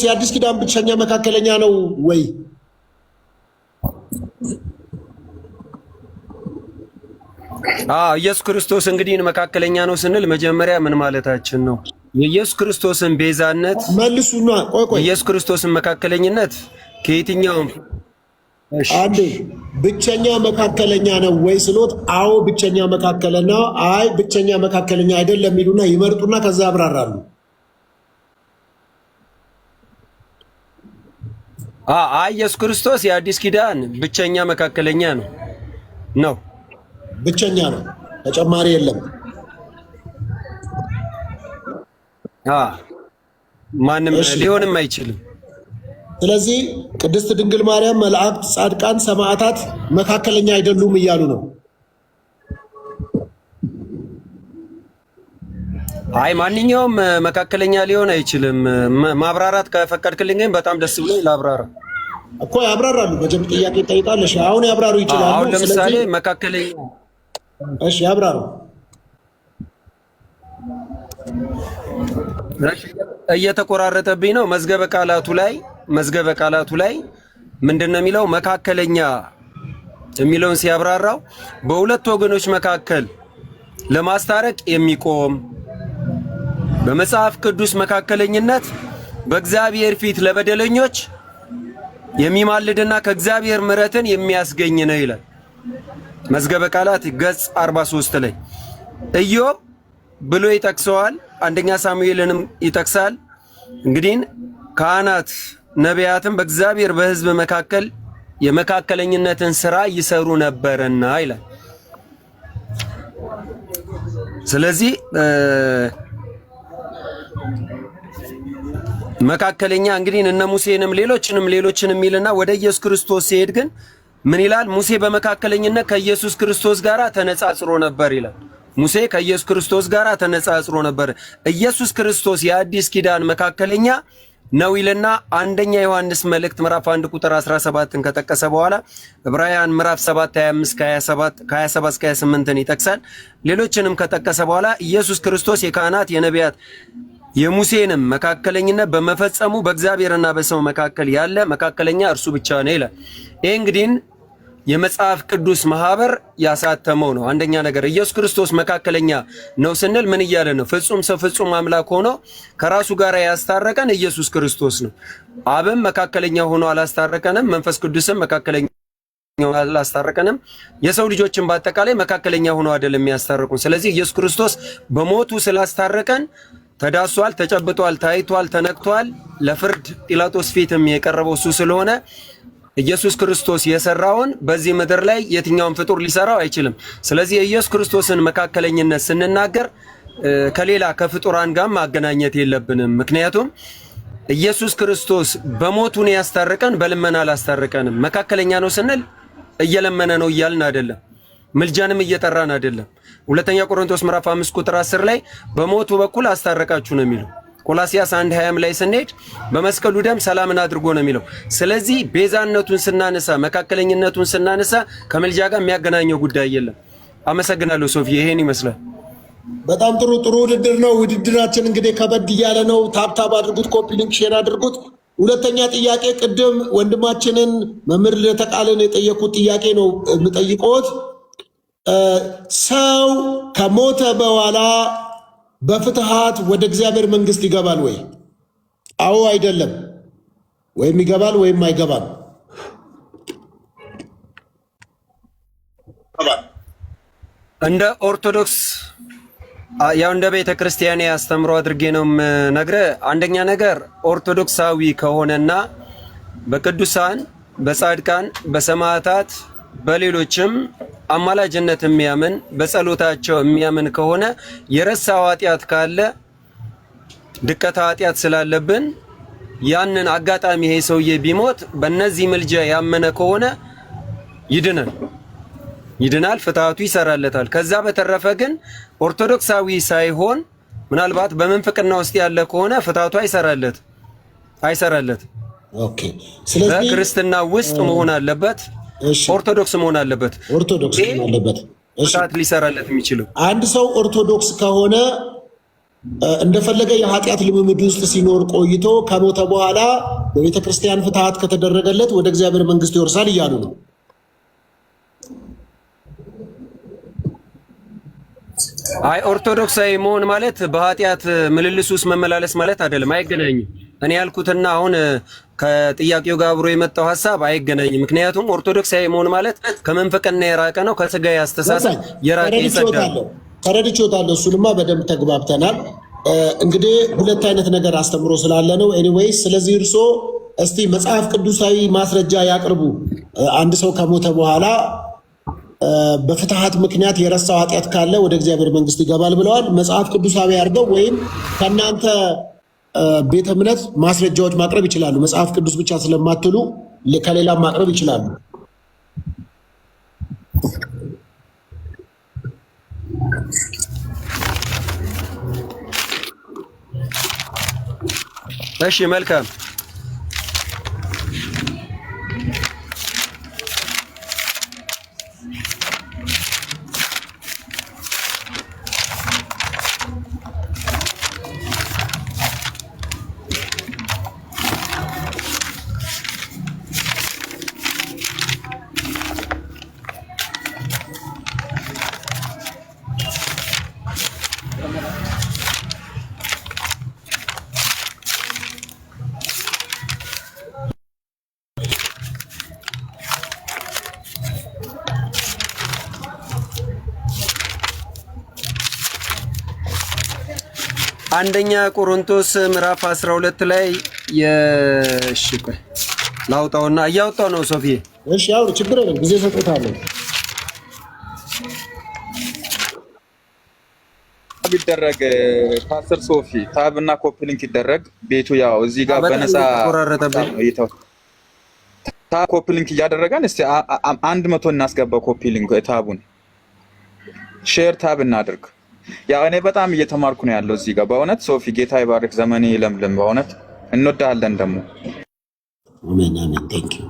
የአዲስ ኪዳን ብቸኛ መካከለኛ ነው ወይ? ኢየሱስ ክርስቶስ እንግዲህ መካከለኛ ነው ስንል መጀመሪያ ምን ማለታችን ነው? የኢየሱስ ክርስቶስን ቤዛነት መልሱና ቆይ ኢየሱስ ክርስቶስን መካከለኝነት ከየትኛውም አንዴ ብቸኛ መካከለኛ ነው ወይ ስሎት፣ አዎ ብቸኛ መካከለኛ፣ አይ ብቸኛ መካከለኛ አይደለም የሚሉና ይመርጡና ከዛ ያብራራሉ። ኢየሱስ ክርስቶስ የአዲስ ኪዳን ብቸኛ መካከለኛ ነው። ብቸኛ ነው፣ ተጨማሪ የለም። ማንም ሊሆንም አይችልም። ስለዚህ ቅድስት ድንግል ማርያም፣ መላእክት፣ ጻድቃን፣ ሰማዕታት መካከለኛ አይደሉም እያሉ ነው። ማንኛውም መካከለኛ ሊሆን አይችልም። ማብራራት ከፈቀድክልኝ ግን በጣም ደስ ብሎኝ ላብራራ እኮ። ያብራራሉ። በጀም ጥያቄ ጠይቃለሽ። አሁን ያብራሩ ይችላሉ። አሁን ለምሳሌ መካከለኛ እሺ፣ ያብራሩ። እየተቆራረጠብኝ ነው። መዝገበ ቃላቱ ላይ ምንድነው የሚለው? መካከለኛ የሚለውን ሲያብራራው በሁለት ወገኖች መካከል ለማስታረቅ የሚቆም በመጽሐፍ ቅዱስ መካከለኝነት በእግዚአብሔር ፊት ለበደለኞች የሚማልድና ከእግዚአብሔር ምሕረትን የሚያስገኝ ነው ይላል። መዝገበ ቃላት ገጽ 43 ላይ ኢዮብ ብሎ ይጠቅሰዋል። አንደኛ ሳሙኤልንም ይጠቅሳል። እንግዲህ ካህናት ነቢያትም በእግዚአብሔር በሕዝብ መካከል የመካከለኝነትን ስራ ይሰሩ ነበርና ይላል። ስለዚህ መካከለኛ እንግዲህ እነ ሙሴንም ሌሎችንም ይልና ወደ ኢየሱስ ክርስቶስ ሲሄድ ግን ምን ይላል? ሙሴ በመካከለኝነት ከኢየሱስ ክርስቶስ ጋር ተነጻጽሮ ነበር ይላል። ሙሴ ከኢየሱስ ክርስቶስ ጋር ተነጻጽሮ ነበር። ኢየሱስ ክርስቶስ የአዲስ ኪዳን መካከለኛ ነው ይልና አንደኛ ዮሐንስ መልእክት ምዕራፍ 1 ቁጥር 17ን ከጠቀሰ በኋላ ዕብራውያን ምዕራፍ 7 25 ከ27 እስከ 28ን ይጠቅሳል። ሌሎችንም ከጠቀሰ በኋላ ኢየሱስ ክርስቶስ የካህናት የነቢያት የሙሴንም መካከለኝነት በመፈጸሙ በእግዚአብሔርና በሰው መካከል ያለ መካከለኛ እርሱ ብቻ ነው ይላል። ይሄ እንግዲህ የመጽሐፍ ቅዱስ ማህበር ያሳተመው ነው። አንደኛ ነገር ኢየሱስ ክርስቶስ መካከለኛ ነው ስንል ምን እያለ ነው? ፍጹም ሰው ፍጹም አምላክ ሆኖ ከራሱ ጋር ያስታረቀን ኢየሱስ ክርስቶስ ነው። አብም መካከለኛ ሆኖ አላስታረቀንም። መንፈስ ቅዱስም መካከለኛ ሆኖ አላስታረቀንም። የሰው ልጆችን በአጠቃላይ መካከለኛ ሆኖ አይደለም የሚያስታርቁን። ስለዚህ ኢየሱስ ክርስቶስ በሞቱ ስላስታረቀን ተዳሷል፣ ተጨብጧል፣ ታይቷል፣ ተነክቷል። ለፍርድ ጲላጦስ ፊትም የቀረበው እሱ ስለሆነ ኢየሱስ ክርስቶስ የሰራውን በዚህ ምድር ላይ የትኛውም ፍጡር ሊሰራው አይችልም። ስለዚህ የኢየሱስ ክርስቶስን መካከለኝነት ስንናገር ከሌላ ከፍጡራን ጋር ማገናኘት የለብንም። ምክንያቱም ኢየሱስ ክርስቶስ በሞቱን ያስታረቀን በልመና አላስታረቀንም። መካከለኛ ነው ስንል እየለመነ ነው እያልን አይደለም፣ ምልጃንም እየጠራን አይደለም። ሁለተኛ ቆሮንቶስ ምዕራፍ 5 ቁጥር 10 ላይ በሞቱ በኩል አስታረቃችሁ ነው የሚለው። ቆላሲያስ 1:20 ላይ ስንሄድ በመስቀሉ ደም ሰላምን አድርጎ ነው የሚለው። ስለዚህ ቤዛነቱን ስናነሳ መካከለኝነቱን ስናነሳ ከምልጃ ጋር የሚያገናኘው ጉዳይ የለም። አመሰግናለሁ ሶፊ፣ ይሄን ይመስላል። በጣም ጥሩ ውድድር ነው። ውድድራችን እንግዲህ ከበድ እያለ ነው። ታብታብ አድርጉት፣ ኮፒ ሊንክ ሼር አድርጉት። ሁለተኛ ጥያቄ ቅድም ወንድማችንን መምህር ለተቃለን የጠየቁት ጥያቄ ነው የምጠይቆት። ሰው ከሞተ በኋላ በፍትሃት ወደ እግዚአብሔር መንግስት ይገባል ወይ? አዎ አይደለም? ወይም ይገባል ወይም አይገባም? እንደ ኦርቶዶክስ ያው እንደ ቤተ ክርስቲያን ያስተምሮ አድርጌ ነው የምነግርህ። አንደኛ ነገር ኦርቶዶክሳዊ ከሆነና በቅዱሳን በጻድቃን በሰማዕታት በሌሎችም አማላጅነት የሚያምን በጸሎታቸው የሚያምን ከሆነ የረሳው ኃጢአት ካለ ድቀታ ኃጢአት ስላለብን ያንን አጋጣሚ ይሄ ሰውዬ ቢሞት በእነዚህ ምልጃ ያመነ ከሆነ ይድናል፣ ፍትሃቱ ይሰራለታል። ከዛ በተረፈ ግን ኦርቶዶክሳዊ ሳይሆን ምናልባት በመንፍቅና ውስጥ ያለ ከሆነ ፍትሃቱ አይሰራለት። ኦኬ። ስለዚህ በክርስትና ውስጥ መሆን አለበት። ኦርቶዶክስ መሆን አለበት። ፍትሃት ሊሰራለት የሚችለው አንድ ሰው ኦርቶዶክስ ከሆነ እንደፈለገ የኃጢአት ልምምድ ውስጥ ሲኖር ቆይቶ ከሞተ በኋላ በቤተ ክርስቲያን ፍትሐት ከተደረገለት ወደ እግዚአብሔር መንግስት ይወርሳል እያሉ ነው። አይ ኦርቶዶክሳዊ መሆን ማለት በኃጢአት ምልልስ ውስጥ መመላለስ ማለት አይደለም፣ አይገናኝም። እኔ ያልኩትና አሁን ከጥያቄው ጋር አብሮ የመጣው ሐሳብ አይገናኝም። ምክንያቱም ኦርቶዶክሳዊ መሆን ማለት ከመንፈቅና የራቀ ነው፣ ከስጋዊ አስተሳሰብ የራቀ ይጸዳል። ተረድቼዋለሁ። እሱንማ በደንብ ተግባብተናል። እንግዲህ ሁለት አይነት ነገር አስተምሮ ስላለ ነው። ኤኒዌይስ ስለዚህ እርሶ እስቲ መጽሐፍ ቅዱሳዊ ማስረጃ ያቅርቡ። አንድ ሰው ከሞተ በኋላ በፍትሐት ምክንያት የረሳው ኃጢአት ካለ ወደ እግዚአብሔር መንግስት ይገባል ብለዋል። መጽሐፍ ቅዱሳዊ አድርገው ወይም ከእናንተ ቤተ እምነት ማስረጃዎች ማቅረብ ይችላሉ። መጽሐፍ ቅዱስ ብቻ ስለማትሉ ከሌላም ማቅረብ ይችላሉ። እሺ መልካም። አንደኛ ቆሮንቶስ ምዕራፍ 12 ላይ ቆይ ላውጣውና እያወጣው ነው ሶፊዬ። እሺ አውሪ፣ ችግር የለም ጊዜ ሰጥታለሁ። ቢደረግ ፓስተር ሶፊ ታብና ኮፒ ሊንክ ይደረግ። ቤቱ ያው እዚህ ጋር በነፃ ታብ ኮፒ ሊንክ እያደረገን እስቲ 100 እናስገባው። ኮፒ ሊንክ ታቡን ሼር ታብ እናድርግ። ያው እኔ በጣም እየተማርኩ ነው ያለው እዚህ ጋር በእውነት ሶፊ ጌታ ይባርክ፣ ዘመኔ ለምለም። በእውነት እንወዳለን ደግሞ። አሜን አሜን። ቴንክ ዩ።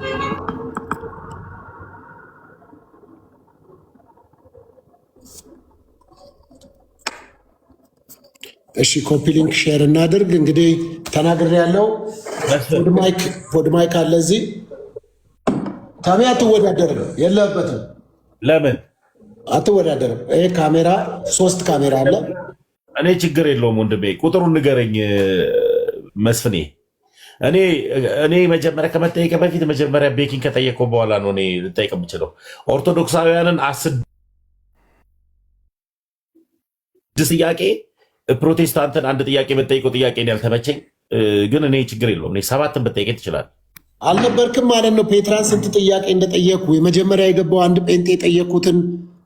እሺ ኮፒ ሊንክ ሼር እናድርግ። እንግዲህ ተናግሬ ያለው ፖድ ማይክ አለ እዚህ። ታሚ አትወዳደርም፣ የለበትም። ለምን አትወዳደርም? ይሄ ካሜራ 3 ካሜራ አለ። እኔ ችግር የለውም ወንድሜ፣ ቁጥሩን ንገረኝ መስፍኔ። እኔ መጀመሪያ ከመጠየቅ በፊት መጀመሪያ ቤኪን ከጠየቀው በኋላ ነው እኔ ልጠይቅ የምችለው። ኦርቶዶክሳውያንን 10 ጥያቄ፣ ፕሮቴስታንትን አንድ ጥያቄ መጠየቀው ጥያቄ ያልተመቸኝ ግን እኔ ችግር የለውም። እኔ 7ን ብጠይቅ ትችላል። አልነበርክም ማለት ነው። ፔትራን ስንት ጥያቄ እንደጠየቁ የመጀመሪያ የገባው አንድ ጴንጤ የጠየቁትን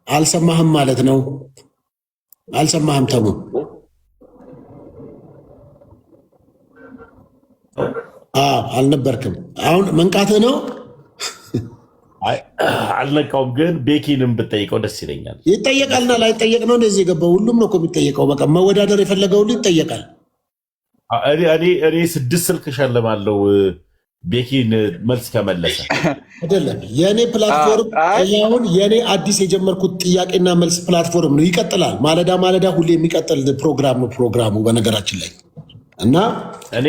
አልሰማህም ማለት ነው። አልሰማህም ተሙ። አልነበርክም። አሁን መንቃትህ ነው። አልነቃውም፣ ግን ቤኪንም ብጠይቀው ደስ ይለኛል። ይጠየቃልና ላይጠየቅ ነው እንደዚህ የገባው። ሁሉም ነው እኮ የሚጠየቀው። በቃ መወዳደር የፈለገው ሁሉ ይጠየቃል። እኔ 6 ስልክ እሸልማለሁ ቤኪን መልስ ከመለሰ። አይደለም የእኔ ፕላትፎርም አሁን የእኔ አዲስ የጀመርኩት ጥያቄና መልስ ፕላትፎርም ነው። ይቀጥላል። ማለዳ ሁሌ የሚቀጥል ፕሮግራም ነው ፕሮግራሙ በነገራችን ላይ እና እኔ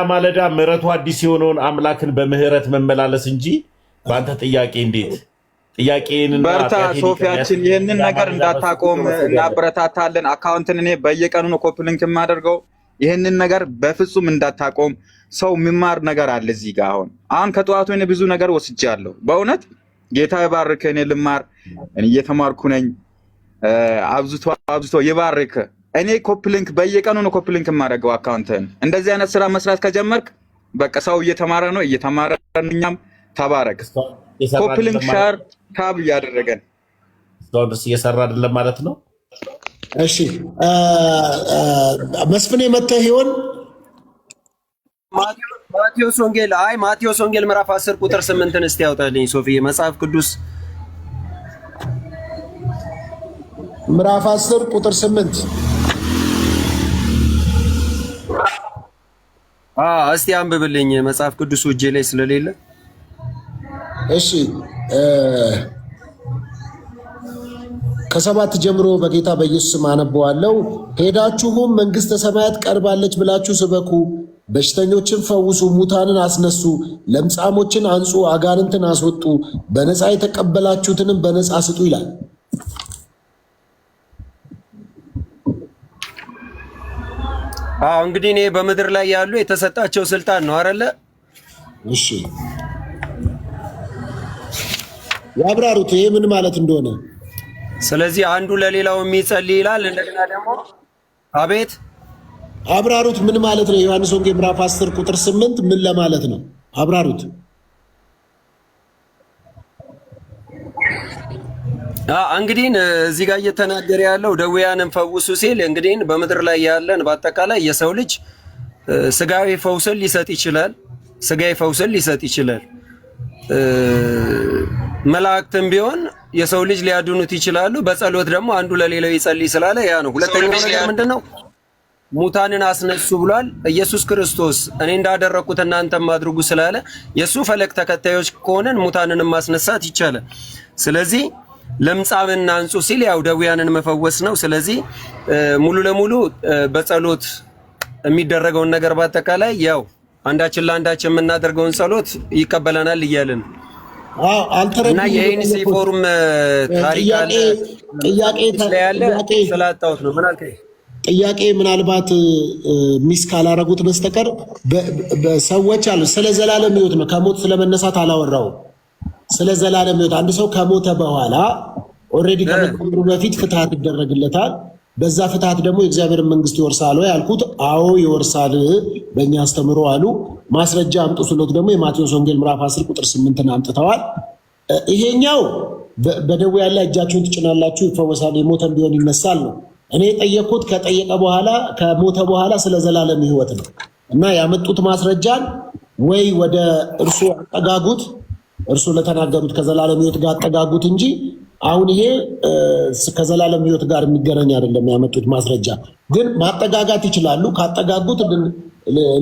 ማለዳ ምሕረቱ አዲስ የሆነውን አምላክን በምህረት መመላለስ እንጂ በአንተ ጥያቄ እንዴት ጥያቄንና በርታ ሶፊያችን፣ ይህንን ነገር እንዳታቆም እናበረታታለን። አካውንትን እኔ በየቀኑ ነው ኮፒ ሊንክ የማደርገው። ይህንን ነገር በፍጹም እንዳታቆም። ሰው የሚማር ነገር አለ እዚህ ጋር። አሁን ከጠዋቱ እኔ ብዙ ነገር ወስጃለሁ። በእውነት ጌታ ይባርክ። እኔ ልማር እየተማርኩ ነኝ። አብዝቶ ይባርክ። እኔ ኮፒ ሊንክ በየቀኑ ነው ኮፒ ሊንክ የማደርገው አካውንትን። እንደዚህ አይነት ስራ መስራት ከጀመርክ በቃ ሰው እየተማረ ነው፣ እየተማረ እኛም ተባረክ። ኮፒ ሊንክ ሻር ታብ እያደረገን እስካሁን ድረስ እየሰራ አይደለም ማለት ነው። እሺ መስፍኔ መተህ ይሆን? ማቴዎስ ወንጌል ምዕራፍ 10 ቁጥር 8ን እስቲ ያውጣልኝ ሶፊ። መጽሐፍ ቅዱስ ምዕራፍ 10 ቁጥር 8 እስቲ አንብብልኝ። መጽሐፍ ቅዱስ እጄ ላይ ስለሌለ። እሺ ከ7 ጀምሮ በጌታ በኢየሱስ ስም አነበዋለሁ። ሄዳችሁም መንግሥተ ሰማያት ቀርባለች ብላችሁ ስበኩ፣ በሽተኞችን ፈውሱ፣ ሙታንን አስነሱ፣ ለምጻሞችን አንጹ፣ አጋንንትን አስወጡ፣ በነፃ የተቀበላችሁትንም በነፃ ስጡ ይላል። እንግዲህ እኔ በምድር ላይ ያሉ የተሰጣቸው ስልጣን ነው አይደለ? እሺ ያብራሩት ይሄ ምን ማለት እንደሆነ። ስለዚህ አንዱ ለሌላው የሚጸልይ ይላል። እንደገና ደግሞ አቤት አብራሩት ምን ማለት ነው? ዮሐንስ ወንጌል ምዕራፍ 10 ቁጥር 8 ምን ለማለት ነው? አብራሩት። እንግዲህ እዚህ ጋር እየተናገረ ያለው ደዌያንን ፈውሱ ሲል እንግዲህ በምድር ላይ ያለን በአጠቃላይ የሰው ልጅ ስጋዊ ፈውስን ሊሰጥ ይችላል። ስጋዊ ፈውስን ሊሰጥ ይችላል። መላእክትም ቢሆን የሰው ልጅ ሊያድኑት ይችላሉ። በጸሎት ደግሞ አንዱ ለሌላው ይጸልይ ስላለ ያ ነው። ሁለተኛው ነገር ምንድነው? ሙታንን አስነሱ ብሏል። ኢየሱስ ክርስቶስ እኔ እንዳደረኩት እናንተም አድርጉ ስላለ የሱ ፈለግ ተከታዮች ከሆነን ሙታንንም ማስነሳት ይቻላል። ስለዚህ ለምጻምን አንጹ ሲል ያው ደዌያንን መፈወስ ነው። ስለዚህ ሙሉ ለሙሉ በጸሎት የሚደረገውን ነገር በአጠቃላይ ያው አንዳችን ለአንዳችን የምናደርገውን ጸሎት ይቀበለናል እያልን እና የዩኒሴፎርም ታሪክ አለ። ጥያቄ ስላጣሁት ነው። ምን አልከኝ? ጥያቄ ምናልባት ሚስ ካላረጉት በስተቀር ሰዎች አሉ። ስለ ዘላለም ሕይወት ነው። ከሞት ስለመነሳት አላወራውም። ስለ ዘላለም ሕይወት አንድ ሰው ከሞተ በኋላ ኦልሬዲ ከመቃብሩ በፊት ፍትሐት ይደረግለታል። በዛ ፍትሐት ደግሞ የእግዚአብሔርን መንግስት ይወርሳል ወይ አልኩት። አዎ ይወርሳል በእኛ አስተምሮ አሉ። ማስረጃ አምጡ ስሎት ደግሞ የማቴዎስ ወንጌል ምዕራፍ 10 ቁጥር 8ን አምጥተዋል። ይሄኛው በደዌ ያለ እጃችሁን ትጭናላችሁ ይፈወሳል፣ የሞተም ቢሆን ይነሳል ነው። እኔ የጠየቅኩት ከጠየቀ በኋላ ከሞተ በኋላ ስለ ዘላለም ሕይወት ነው እና ያመጡት ማስረጃን ወይ ወደ እርሱ አጠጋጉት፣ እርሱ ለተናገሩት ከዘላለም ሕይወት ጋር አጠጋጉት እንጂ አሁን ይሄ ከዘላለም ሕይወት ጋር የሚገናኝ አይደለም። ያመጡት ማስረጃ ግን ማጠጋጋት ይችላሉ። ካጠጋጉት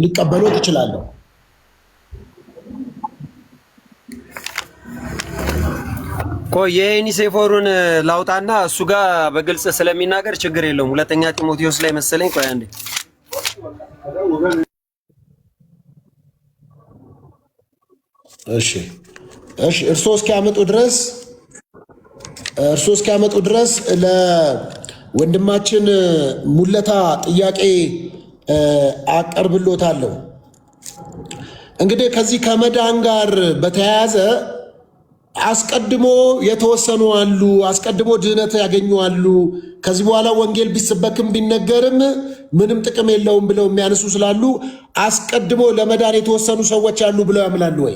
ሊቀበሉት ይችላሉ። ቆይ የዩኒሴፎሩን ላውጣና እሱ ጋር በግልጽ ስለሚናገር ችግር የለውም። ሁለተኛ ጢሞቴዎስ ላይ መሰለኝ። ቆይ አንዴ እሺ እርሶ እስኪያመጡ ድረስ ለወንድማችን ሙለታ ጥያቄ አቀርብሎታለሁ። እንግዲህ ከዚህ ከመዳን ጋር በተያያዘ አስቀድሞ የተወሰኑ አሉ፣ አስቀድሞ ድህነት ያገኙ አሉ። ከዚህ በኋላ ወንጌል ቢሰበክም ቢነገርም ምንም ጥቅም የለውም ብለው የሚያነሱ ስላሉ አስቀድሞ ለመዳን የተወሰኑ ሰዎች አሉ ብለው ያምላሉ ወይ?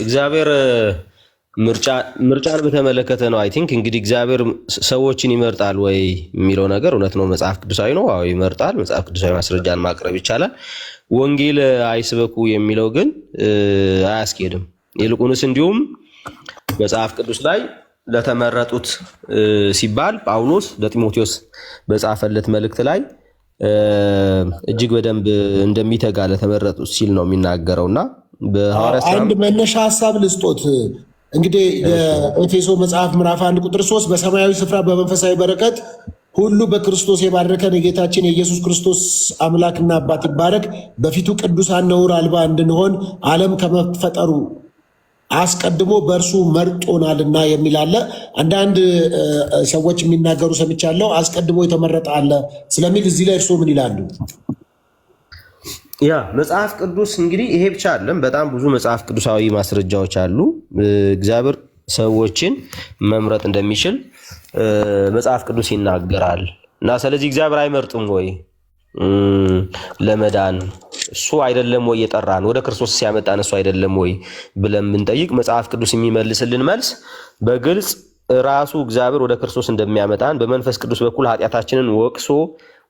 እግዚአብሔር ምርጫን በተመለከተ ነው። አይ ቲንክ እንግዲህ እግዚአብሔር ሰዎችን ይመርጣል ወይ የሚለው ነገር እውነት ነው፣ መጽሐፍ ቅዱሳዊ ነው። አዎ ይመርጣል። መጽሐፍ ቅዱሳዊ ማስረጃን ማቅረብ ይቻላል። ወንጌል አይስበኩ የሚለው ግን አያስኬድም። ይልቁንስ እንዲሁም መጽሐፍ ቅዱስ ላይ ለተመረጡት ሲባል ጳውሎስ ለጢሞቴዎስ በጻፈለት መልእክት ላይ እጅግ በደንብ እንደሚተጋ ለተመረጡት ሲል ነው የሚናገረውና አንድ መነሻ ሀሳብ ልስጦት። እንግዲህ የኤፌሶ መጽሐፍ ምዕራፍ 1 ቁጥር 3 በሰማያዊ ስፍራ በመንፈሳዊ በረከት ሁሉ በክርስቶስ የባረከን የጌታችን የኢየሱስ ክርስቶስ አምላክና አባት ይባረክ፣ በፊቱ ቅዱሳን ነውር አልባ እንድንሆን ዓለም ከመፈጠሩ አስቀድሞ በእርሱ መርጦናልና የሚል አለ። አንዳንድ ሰዎች የሚናገሩ ሰምቻለሁ፣ አስቀድሞ የተመረጠ አለ ስለሚል እዚህ ላይ እርስዎ ምን ይላሉ? ያ መጽሐፍ ቅዱስ እንግዲህ ይሄ ብቻ አይደለም፣ በጣም ብዙ መጽሐፍ ቅዱሳዊ ማስረጃዎች አሉ። እግዚአብሔር ሰዎችን መምረጥ እንደሚችል መጽሐፍ ቅዱስ ይናገራል። እና ስለዚህ እግዚአብሔር አይመርጥም ወይ ለመዳን? እሱ አይደለም ወይ የጠራን? ወደ ክርስቶስ ሲያመጣን እሱ አይደለም ወይ ብለን ብንጠይቅ መጽሐፍ ቅዱስ የሚመልስልን መልስ በግልጽ ራሱ እግዚአብሔር ወደ ክርስቶስ እንደሚያመጣን በመንፈስ ቅዱስ በኩል ኃጢአታችንን ወቅሶ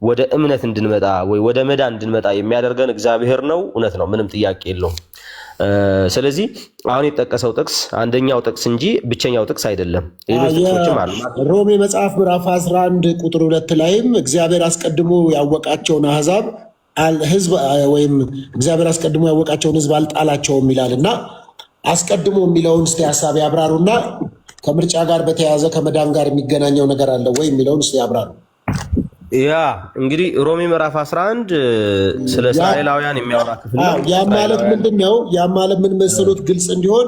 ወደ እምነት እንድንመጣ ወይ ወደ መዳን እንድንመጣ የሚያደርገን እግዚአብሔር ነው። እውነት ነው፣ ምንም ጥያቄ የለውም። ስለዚህ አሁን የጠቀሰው ጥቅስ አንደኛው ጥቅስ እንጂ ብቸኛው ጥቅስ አይደለም። ሌሎች ጥቅሶችም አሉ። ሮሜ መጽሐፍ ምዕራፍ 11 ቁጥር 2 ላይም እግዚአብሔር አስቀድሞ ያወቃቸውን አሕዛብ ሕዝብ ወይም እግዚአብሔር አስቀድሞ ያወቃቸውን ሕዝብ አልጣላቸውም ይላል እና አስቀድሞ የሚለውን እስቲ ሀሳብ ያብራሩና ከምርጫ ጋር በተያያዘ ከመዳን ጋር የሚገናኘው ነገር አለ ወይ የሚለውን እስቲ ያብራሩ። ያ እንግዲህ ሮሜ ምዕራፍ 11 ስለ እስራኤላውያን የሚያወራ ክፍል ነው። ያ ማለት ምንድነው? ያ ማለት ምን መሰሉት? ግልጽ እንዲሆን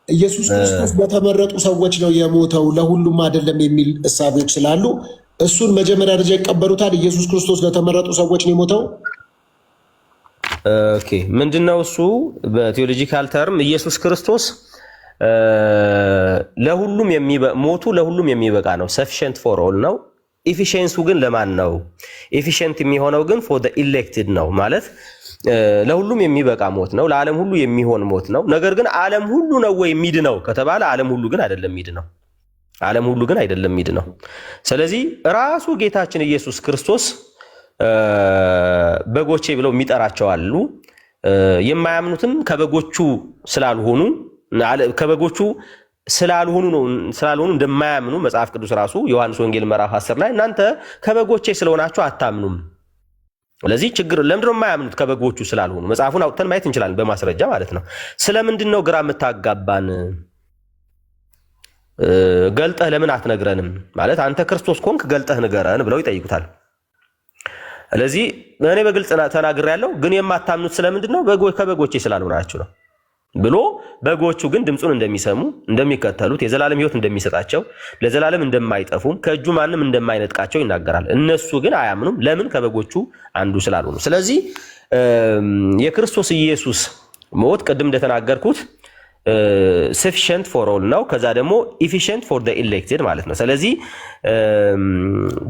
ኢየሱስ ክርስቶስ በተመረጡ ሰዎች ነው የሞተው ለሁሉም አይደለም የሚል እሳቤዎች ስላሉ እሱን መጀመሪያ ደረጃ ይቀበሉታል። ኢየሱስ ክርስቶስ ለተመረጡ ሰዎች ነው የሞተው። ኦኬ ምንድነው እሱ? በቴዎሎጂካል ተርም ኢየሱስ ክርስቶስ ለሁሉም ሞቱ ለሁሉም የሚበቃ ነው። ሰፊሽንት ፎር ኦል ነው። ኢፊሽንሱ ግን ለማን ነው? ኢፊሽንት የሚሆነው ግን ፎር ዘ ኢሌክትድ ነው። ማለት ለሁሉም የሚበቃ ሞት ነው፣ ለዓለም ሁሉ የሚሆን ሞት ነው። ነገር ግን ዓለም ሁሉ ነው ወይ የሚድነው ከተባለ ዓለም ሁሉ ግን አይደለም የሚድነው። ዓለም ሁሉ ግን አይደለም የሚድነው። ስለዚህ ራሱ ጌታችን ኢየሱስ ክርስቶስ በጎቼ ብለው የሚጠራቸው አሉ። የማያምኑትም ከበጎቹ ስላልሆኑ እንደማያምኑ መጽሐፍ ቅዱስ ራሱ ዮሐንስ ወንጌል ምዕራፍ 10 ላይ እናንተ ከበጎቼ ስለሆናችሁ አታምኑም። ስለዚህ ችግር ለምንድነው የማያምኑት? ከበጎቹ ስላልሆኑ። መጽሐፉን አውጥተን ማየት እንችላለን በማስረጃ ማለት ነው። ስለምንድን ነው ግራ የምታጋባን? ገልጠህ ለምን አትነግረንም? ማለት አንተ ክርስቶስ ኮንክ ገልጠህ ንገረን ብለው ይጠይቁታል። ስለዚህ እኔ በግልጽ ተናግሬያለሁ፣ ግን የማታምኑት ስለምንድን ነው? ከበጎቼ ስላልሆናችሁ ነው ብሎ በጎቹ ግን ድምፁን እንደሚሰሙ እንደሚከተሉት የዘላለም ሕይወት እንደሚሰጣቸው ለዘላለም እንደማይጠፉም ከእጁ ማንም እንደማይነጥቃቸው ይናገራል። እነሱ ግን አያምኑም። ለምን? ከበጎቹ አንዱ ስላልሆኑ። ስለዚህ የክርስቶስ ኢየሱስ ሞት ቅድም እንደተናገርኩት ሰፊሽንት ፎር ኦል ነው። ከዛ ደግሞ ኢፊሽንት ፎር ዘ ኢሌክትድ ማለት ነው። ስለዚህ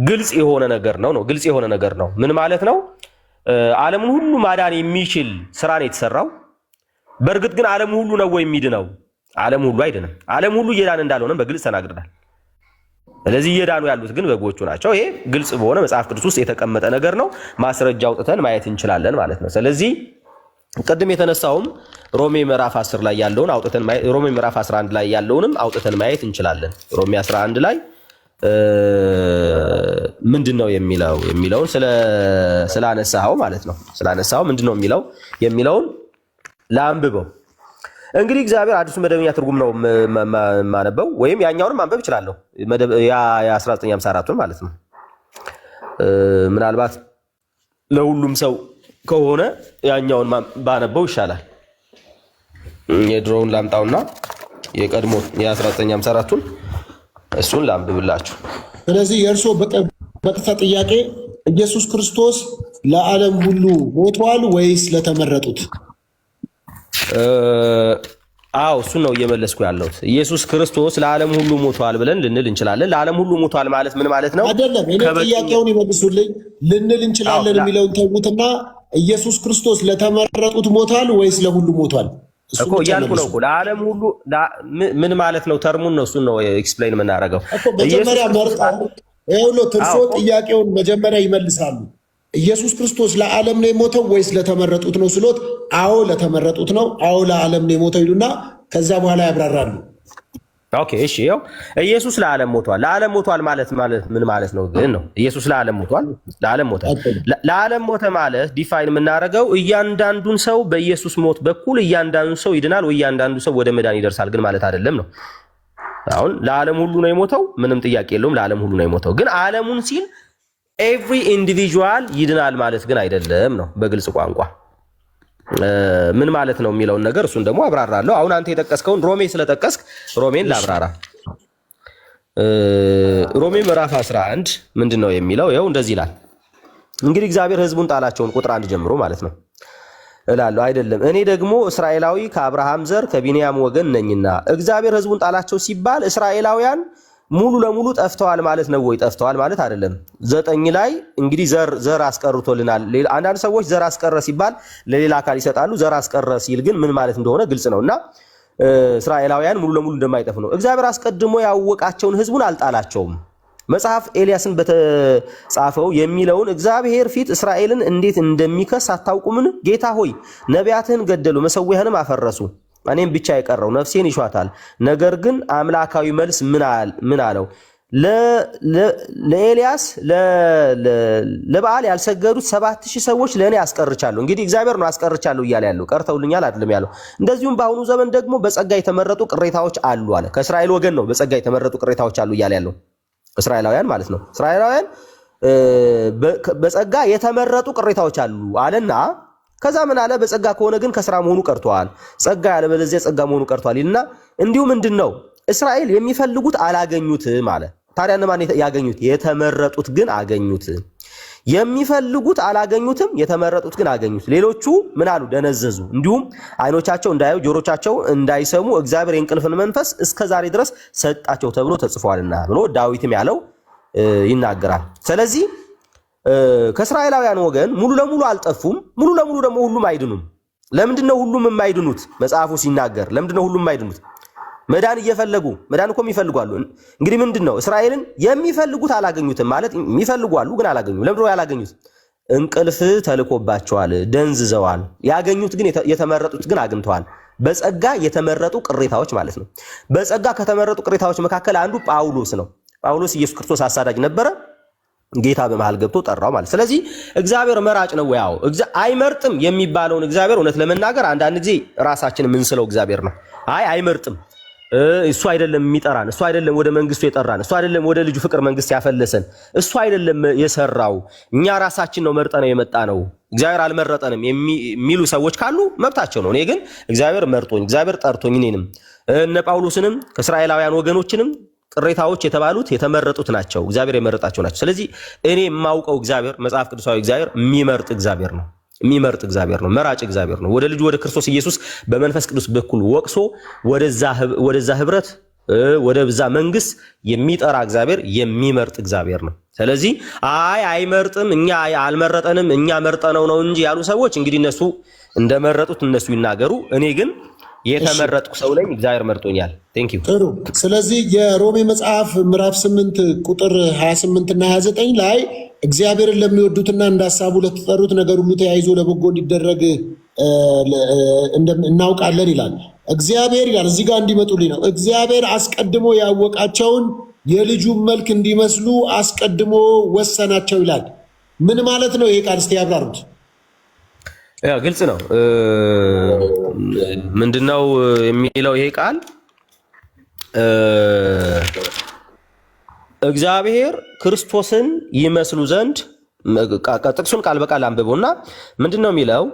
ግልጽ የሆነ ነገር ነው። ግልጽ የሆነ ነገር ነው። ምን ማለት ነው? ዓለምን ሁሉ ማዳን የሚችል ስራ ነው የተሰራው። በእርግጥ ግን ዓለም ሁሉ ነው ወይ የሚድነው? ዓለም ሁሉ አይድንም። ዓለም ሁሉ እየዳነ እንዳልሆነ በግልጽ ተናግረናል። ስለዚህ እየዳኑ ያሉት ግን በጎቹ ናቸው። ይሄ ግልጽ በሆነ መጽሐፍ ቅዱስ ውስጥ የተቀመጠ ነገር ነው። ማስረጃ አውጥተን ማየት እንችላለን ማለት ነው። ስለዚህ ቅድም የተነሳውም ሮሜ ምዕራፍ 10 ላይ ያለውን አውጥተን ሮሜ ምዕራፍ 11 ላይ ያለውንም አውጥተን ማየት እንችላለን። ሮሜ 11 ላይ ምንድነው የሚለውን ስላነሳው ማለት ነው። ስላነሳው ምንድነው የሚለውን ላንብበው። እንግዲህ እግዚአብሔር አዲሱ መደበኛ ትርጉም ነው ማነበው፣ ወይም ያኛውንም ማንበብ እችላለሁ። የ1954ቱን ማለት ነው። ምናልባት ለሁሉም ሰው ከሆነ ያኛውን ባነበው ይሻላል። የድሮውን ላምጣውና የቀድሞ የ1954ቱን እሱን ላንብብላችሁ። ስለዚህ የእርስዎ በቀጥታ ጥያቄ ኢየሱስ ክርስቶስ ለዓለም ሁሉ ሞቷል ወይስ ለተመረጡት? አዎ እሱን ነው እየመለስኩ ያለሁት። ኢየሱስ ክርስቶስ ለዓለም ሁሉ ሞቷል ብለን ልንል እንችላለን። ለዓለም ሁሉ ሞቷል ማለት ምን ማለት ነው? አይደለም። እኔ ጥያቄውን ይመልሱልኝ። ልንል እንችላለን የሚለውን ተዉትና ኢየሱስ ክርስቶስ ለተመረጡት ሞቷል ወይስ ለሁሉ ሞቷል እኮ እያልኩ ነው እኮ። ለዓለም ሁሉ ምን ማለት ነው? ተርሙን ነው እሱን ነው ኤክስፕሌን የምናደርገው። መጀመሪያ መርጣ እርሶ ጥያቄውን መጀመሪያ ይመልሳሉ። ኢየሱስ ክርስቶስ ለዓለም ነው የሞተው ወይስ ለተመረጡት ነው ስሎት፣ አዎ ለተመረጡት ነው፣ አዎ ለዓለም ነው የሞተው ይሉና ከዛ በኋላ ያብራራሉ። ኦኬ እሺ፣ ያው ኢየሱስ ለዓለም ሞቷል። ለዓለም ሞቷል ማለት ምን ማለት ነው ግን ነው? ኢየሱስ ለዓለም ሞቷል። ለዓለም ሞተ ማለት ዲፋይን የምናደርገው እያንዳንዱን ሰው በኢየሱስ ሞት በኩል እያንዳንዱ ሰው ይድናል ወይ እያንዳንዱ ሰው ወደ መዳን ይደርሳል ግን ማለት አይደለም ነው። አሁን ለዓለም ሁሉ ነው የሞተው፣ ምንም ጥያቄ የለውም። ለዓለም ሁሉ ነው የሞተው፣ ግን ዓለሙን ሲል ኤቭሪ ኢንዲቪጁዋል ይድናል ማለት ግን አይደለም ነው በግልጽ ቋንቋ። ምን ማለት ነው የሚለውን ነገር እሱን ደግሞ አብራራለሁ። አሁን አንተ የጠቀስከውን ሮሜ ስለጠቀስክ ሮሜን ላብራራ። ሮሜ ምዕራፍ 11 ምንድን ነው የሚለው? ይኸው እንደዚህ ይላል። እንግዲህ እግዚአብሔር ሕዝቡን ጣላቸውን ቁጥር 1 ጀምሮ ማለት ነው እላለሁ አይደለም፣ እኔ ደግሞ እስራኤላዊ ከአብርሃም ዘር ከቢንያም ወገን ነኝና። እግዚአብሔር ሕዝቡን ጣላቸው ሲባል እስራኤላውያን ሙሉ ለሙሉ ጠፍተዋል ማለት ነው ወይ? ጠፍተዋል ማለት አይደለም። 9 ላይ እንግዲህ ዘር አስቀርቶልናል። አንዳንድ ሰዎች ዘር አስቀረ ሲባል ለሌላ አካል ይሰጣሉ። ዘር አስቀረ ሲል ግን ምን ማለት እንደሆነ ግልጽ ነውና እስራኤላውያን ሙሉ ለሙሉ እንደማይጠፉ ነው። እግዚአብሔር አስቀድሞ ያወቃቸውን ሕዝቡን አልጣላቸውም። መጽሐፍ ኤልያስን በተጻፈው የሚለውን እግዚአብሔር ፊት እስራኤልን እንዴት እንደሚከስ አታውቁምን? ጌታ ሆይ ነቢያትህን ገደሉ፣ መሠዊያህንም አፈረሱ፣ እኔም ብቻ የቀረው ነፍሴን ይሿታል። ነገር ግን አምላካዊ መልስ ምን አለው? ለኤልያስ ለበዓል ያልሰገዱት 7000 ሰዎች ለእኔ አስቀርቻለሁ። እንግዲህ እግዚአብሔር ነው አስቀርቻለሁ እያለ ያለው ቀርተውልኛል አይደለም ያለው። እንደዚሁም በአሁኑ ዘመን ደግሞ በጸጋ የተመረጡ ቅሬታዎች አሉ አለ። ከእስራኤል ወገን ነው በጸጋ የተመረጡ ቅሬታዎች አሉ እያለ ያለው እስራኤላውያን ማለት ነው። እስራኤላውያን በጸጋ የተመረጡ ቅሬታዎች አሉ አለና ከዛ ምን አለ? በጸጋ ከሆነ ግን ከስራ መሆኑ ቀርቷል፣ ጸጋ ያለበለዚያ ጸጋ መሆኑ ቀርቷል ይልና እንዲሁ ምንድነው እስራኤል የሚፈልጉት አላገኙትም አለ። ታዲያ እነማን ያገኙት? የተመረጡት ግን አገኙት። የሚፈልጉት አላገኙትም፣ የተመረጡት ግን አገኙት። ሌሎቹ ምን አሉ? ደነዘዙ። እንዲሁም አይኖቻቸው እንዳያዩ ጆሮቻቸው እንዳይሰሙ እግዚአብሔር የእንቅልፍን መንፈስ እስከዛሬ ድረስ ሰጣቸው ተብሎ ተጽፏልና ብሎ ዳዊትም ያለው ይናገራል። ስለዚህ ከእስራኤላውያን ወገን ሙሉ ለሙሉ አልጠፉም፣ ሙሉ ለሙሉ ደግሞ ሁሉም አይድኑም። ለምንድነው ሁሉም የማይድኑት? መጽሐፉ ሲናገር ለምንድነው ሁሉም የማይድኑት? መዳን እየፈለጉ መዳን እኮ ይፈልጋሉ። እንግዲህ ምንድነው እስራኤልን የሚፈልጉት አላገኙትም ማለት የሚፈልጓሉ ግን አላገኙ። ለምንድነው ያላገኙት? እንቅልፍ ተልኮባቸዋል፣ ደንዝዘዋል። ያገኙት ግን የተመረጡት ግን አግኝተዋል። በጸጋ የተመረጡ ቅሬታዎች ማለት ነው። በጸጋ ከተመረጡ ቅሬታዎች መካከል አንዱ ጳውሎስ ነው። ጳውሎስ ኢየሱስ ክርስቶስ አሳዳጅ ነበረ። ጌታ በመሃል ገብቶ ጠራው ማለት። ስለዚህ እግዚአብሔር መራጭ ነው። ያው አይመርጥም የሚባለውን እግዚአብሔር እውነት ለመናገር አንዳንድ ጊዜ ራሳችን የምንስለው እግዚአብሔር ነው። አይመርጥም፣ እሱ አይደለም የሚጠራን፣ እሱ አይደለም ወደ መንግስቱ የጠራን፣ እሱ አይደለም ወደ ልጁ ፍቅር መንግስት ያፈለሰን፣ እሱ አይደለም የሰራው፣ እኛ ራሳችን ነው መርጠነው የመጣ ነው፣ እግዚአብሔር አልመረጠንም የሚሉ ሰዎች ካሉ መብታቸው ነው። እኔ ግን እግዚአብሔር መርጦኝ፣ እግዚአብሔር ጠርቶኝ እኔንም እነ ጳውሎስንም ከእስራኤላውያን ወገኖችንም ቅሬታዎች የተባሉት የተመረጡት ናቸው፣ እግዚአብሔር የመረጣቸው ናቸው። ስለዚህ እኔ የማውቀው እግዚአብሔር መጽሐፍ ቅዱሳዊ እግዚአብሔር የሚመርጥ እግዚአብሔር ነው፣ የሚመርጥ እግዚአብሔር ነው፣ መራጭ እግዚአብሔር ነው። ወደ ልጁ ወደ ክርስቶስ ኢየሱስ በመንፈስ ቅዱስ በኩል ወቅሶ ወደዛ ህብረት ወደዛ መንግስት የሚጠራ እግዚአብሔር የሚመርጥ እግዚአብሔር ነው። ስለዚህ አይመርጥም፣ እኛ አልመረጠንም፣ እኛ መርጠነው ነው እንጂ ያሉ ሰዎች እንግዲህ እነሱ እንደመረጡት እነሱ ይናገሩ። እኔ ግን የተመረጥኩ ሰው ላይ እግዚአብሔር መርጦኛል። ቴንክ ዩ። ጥሩ። ስለዚህ የሮሜ መጽሐፍ ምዕራፍ 8 ቁጥር 28 እና 29 ላይ እግዚአብሔርን ለሚወዱትና እንደ ሐሳቡ ለተጠሩት ነገር ሁሉ ተያይዞ ለበጎ እንዲደረግ እናውቃለን ይላል። እግዚአብሔር ይላል እዚህ ጋር እንዲመጡልኝ ነው። እግዚአብሔር አስቀድሞ ያወቃቸውን የልጁን መልክ እንዲመስሉ አስቀድሞ ወሰናቸው ይላል። ምን ማለት ነው ይሄ ቃል? እስቲ ያብራሩት። ግልጽ ነው። ምንድነው የሚለው ይሄ ቃል? እግዚአብሔር ክርስቶስን ይመስሉ ዘንድ ጥቅሱን ቃል በቃል አንብቦና ምንድነው የሚለው?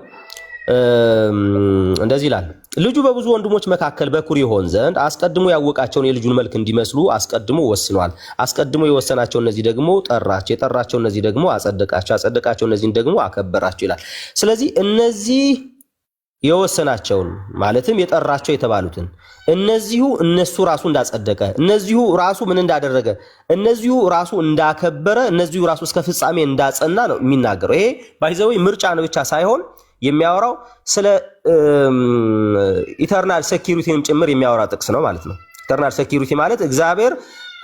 እንደዚህ ይላል፣ ልጁ በብዙ ወንድሞች መካከል በኩር ይሆን ዘንድ አስቀድሞ ያወቃቸውን የልጁን መልክ እንዲመስሉ አስቀድሞ ወስኗል። አስቀድሞ የወሰናቸው እነዚህ ደግሞ ጠራቸው፣ የጠራቸው እነዚህ ደግሞ አጸደቃቸው፣ አጸደቃቸው እነዚህን ደግሞ አከበራቸው ይላል። ስለዚህ እነዚህ የወሰናቸውን ማለትም የጠራቸው የተባሉትን እነዚሁ እነሱ ራሱ እንዳጸደቀ፣ እነዚሁ ራሱ ምን እንዳደረገ፣ እነዚሁ ራሱ እንዳከበረ፣ እነዚሁ ራሱ እስከ ፍጻሜ እንዳጸና ነው የሚናገረው። ይሄ ባይዘው ምርጫ ነው ብቻ ሳይሆን የሚያወራው ስለ ኢተርናል ሴኪሪቲንም ጭምር የሚያወራ ጥቅስ ነው ማለት ነው። ኢተርናል ሴኪሪቲ ማለት እግዚአብሔር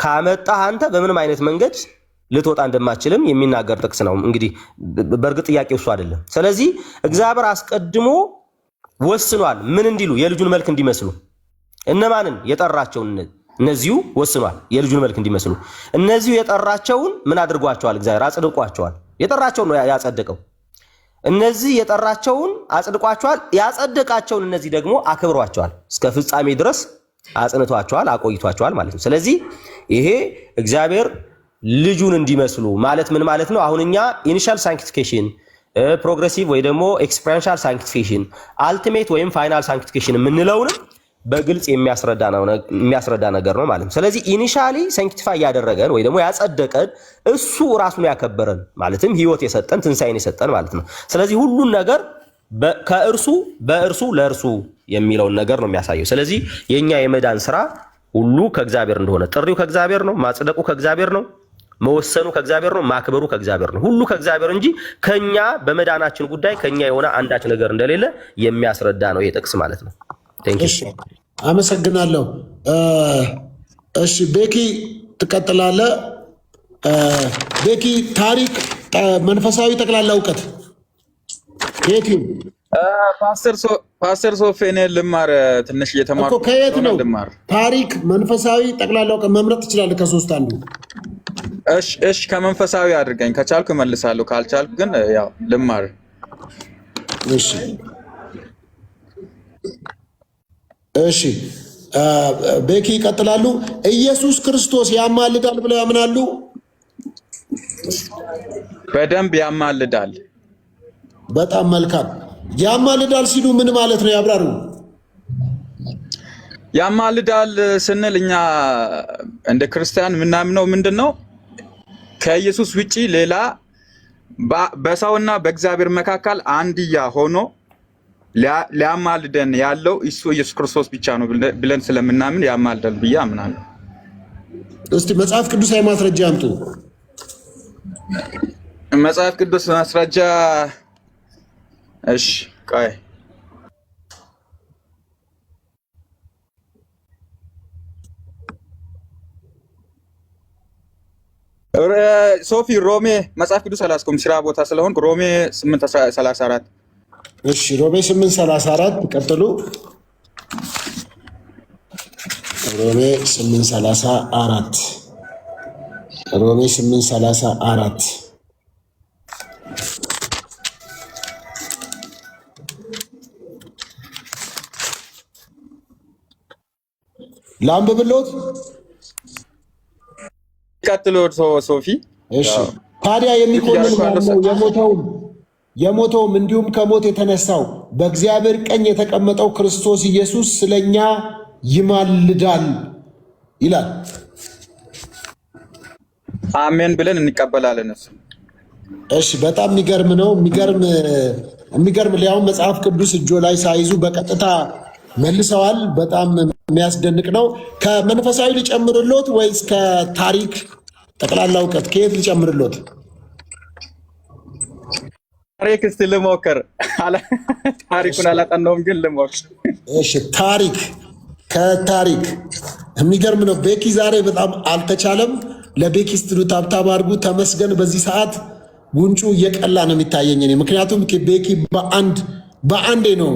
ካመጣህ አንተ በምንም አይነት መንገድ ልትወጣ እንደማችልም የሚናገር ጥቅስ ነው። እንግዲህ በእርግጥ ጥያቄው እሱ አይደለም። ስለዚህ እግዚአብሔር አስቀድሞ ወስኗል ምን እንዲሉ? የልጁን መልክ እንዲመስሉ። እነማንን? የጠራቸውን እነዚሁ ወስኗል የልጁን መልክ እንዲመስሉ። እነዚሁ የጠራቸውን ምን አድርጓቸዋል? እግዚአብሔር አጽድቋቸዋል። የጠራቸውን ነው ያጸደቀው። እነዚህ የጠራቸውን አጽድቋቸዋል፣ ያጸደቃቸውን እነዚህ ደግሞ አክብሯቸዋል፣ እስከ ፍጻሜ ድረስ አጽንቷቸዋል፣ አቆይቷቸዋል ማለት ነው። ስለዚህ ይሄ እግዚአብሔር ልጁን እንዲመስሉ ማለት ምን ማለት ነው? አሁን እኛ ኢኒሻል ሳንክቲፊኬሽን፣ ፕሮግሬሲቭ ወይ ደግሞ ኤክስፔሪንሻል ሳንክቲፊኬሽን፣ አልቲሜት ወይም ፋይናል ሳንክቲፊኬሽን የምንለውንም በግልጽ የሚያስረዳ ነገር ነው ማለት ነው። ስለዚህ ኢኒሻሊ ሳንክቲፋይ ያደረገን ወይ ደግሞ ያጸደቀን እሱ ራሱን ያከበረን ማለትም ህይወት የሰጠን ትንሳኤን የሰጠን ማለት ነው። ስለዚህ ሁሉን ነገር ከእርሱ በእርሱ ለእርሱ የሚለውን ነገር ነው የሚያሳየው። ስለዚህ የኛ የመዳን ስራ ሁሉ ከእግዚአብሔር እንደሆነ፣ ጥሪው ከእግዚአብሔር ነው፣ ማጽደቁ ከእግዚአብሔር ነው፣ መወሰኑ ከእግዚአብሔር ነው፣ ማክበሩ ከእግዚአብሔር ነው። ሁሉ ከእግዚአብሔር እንጂ ከኛ በመዳናችን ጉዳይ ከኛ የሆነ አንዳች ነገር እንደሌለ የሚያስረዳ ነው ይሄ ጥቅስ ማለት ነው። አመሰግናለሁ። እሺ ቤኪ ትቀጥላለህ። ቤኪ ታሪክ፣ መንፈሳዊ ጠቅላላ እውቀት ቤኪ ፓስተር ሶፊ እኔ ልማር ትንሽ እየተማርኩ እኮ ከየት ነው ልማር። ታሪክ መንፈሳዊ ጠቅላላ እውቀት መምረጥ ትችላለህ ከሶስት አንዱ። እሺ ከመንፈሳዊ አድርገኝ ከቻልኩ እመልሳለሁ፣ ካልቻልኩ ግን ያው ልማር። እሺ እሺ ቤኪ ይቀጥላሉ። ኢየሱስ ክርስቶስ ያማልዳል ብለው ያምናሉ? በደንብ ያማልዳል። በጣም መልካም። ያማልዳል ሲሉ ምን ማለት ነው? ያብራሩ። ያማልዳል ስንል እኛ እንደ ክርስቲያን የምናምነው ምንድን ነው? ከኢየሱስ ውጪ ሌላ በሰውና በእግዚአብሔር መካከል አንድያ ሆኖ ሊያማልደን ያለው እሱ ኢየሱስ ክርስቶስ ብቻ ነው ብለን ስለምናምን ያማልዳል ብዬ አምናለሁ። እስቲ መጽሐፍ ቅዱሳዊ ማስረጃ አምጡ። መጽሐፍ ቅዱስ ማስረጃ። እሺ ቆይ ሶፊ ሮሜ መጽሐፍ ቅዱስ አላስቆም ስራ ቦታ ስለሆንኩ ሮሜ 8:34 እሺ ሮሜ 8:34 ቀጥሉ። ሮሜ 8:34 ሮሜ 8:34 ላንብብልዎት። ቀጥሎ ሶፊ። እሺ ታዲያ የሚኮንን የሞተውም እንዲሁም ከሞት የተነሳው በእግዚአብሔር ቀኝ የተቀመጠው ክርስቶስ ኢየሱስ ስለኛ ይማልዳል ይላል። አሜን ብለን እንቀበላለን። እሺ በጣም የሚገርም ነው። የሚገርም ሊያውም መጽሐፍ ቅዱስ እጆ ላይ ሳይዙ በቀጥታ መልሰዋል። በጣም የሚያስደንቅ ነው። ከመንፈሳዊ ሊጨምርሎት ወይስ ከታሪክ ጠቅላላ እውቀት ከየት ሊጨምርሎት? ታሪክ እስቲ ልሞክር። ታሪኩን አላጠናውም ግን ልሞክር። እሺ ከታሪክ የሚገርም ነው። ቤኪ ዛሬ በጣም አልተቻለም። ለቤኪ ስትሉ ታብታብ አድርጉ። ተመስገን በዚህ ሰዓት ጉንጩ እየቀላ ነው የሚታየኝ እኔ። ምክንያቱም ቤኪ በአንዴ ነው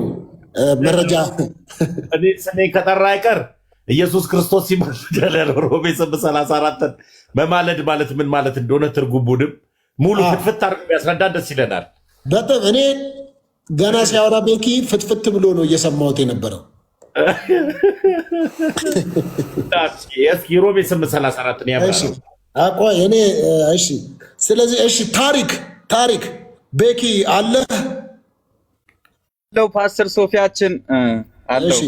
መረጃ ስኔ ከጠራ አይቀር ኢየሱስ ክርስቶስ ሲማልድ ያለው ሮሜ 8:34 መማለድ ማለት ምን ማለት እንደሆነ ትርጉሙንም ሙሉ ፍትፍት አድርጎ ያስረዳን ደስ ይለናል። በጣም እኔ ገና ሲያወራ ቤኪ ፍትፍት ብሎ ነው እየሰማሁት የነበረው። እስኪ ሮሜ 8:34 ያብራራው። አቆይ እኔ እሺ። ስለዚህ እሺ ታሪክ ቤኪ አለ ለው ፓስተር ሶፊያችን አለው።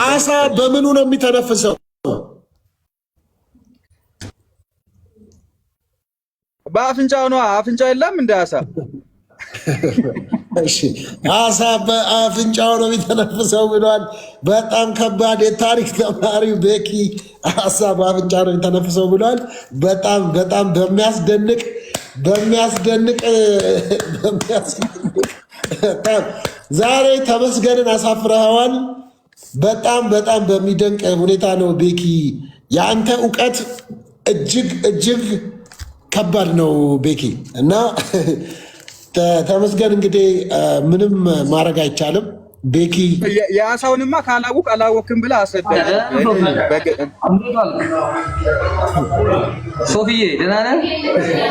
አሳ በምኑ ነው የሚተነፍሰው? በአፍንጫው ነው። አፍንጫ የለም እንደ አሳ። እሺ አሳ በአፍንጫው ነው የሚተነፍሰው ብሏል። በጣም ከባድ የታሪክ ተማሪው ቤኪ አሳ በአፍንጫ ነው የሚተነፍሰው ብሏል። በጣም በሚያስደንቅ ዛሬ ተመስገንን አሳፍረኸዋል። በጣም በሚደንቅ ሁኔታ ነው ቤኪ። የአንተ እውቀት እጅግ ከባድ ነው ቤኪ እና ተመስገን እንግዲህ ምንም ማድረግ አይቻልም። ቤኪ የአሳውንማ ካላወቅ አላወቅም ብለህ አስረዳኝ። ሶፊዬ ደህና ነህ?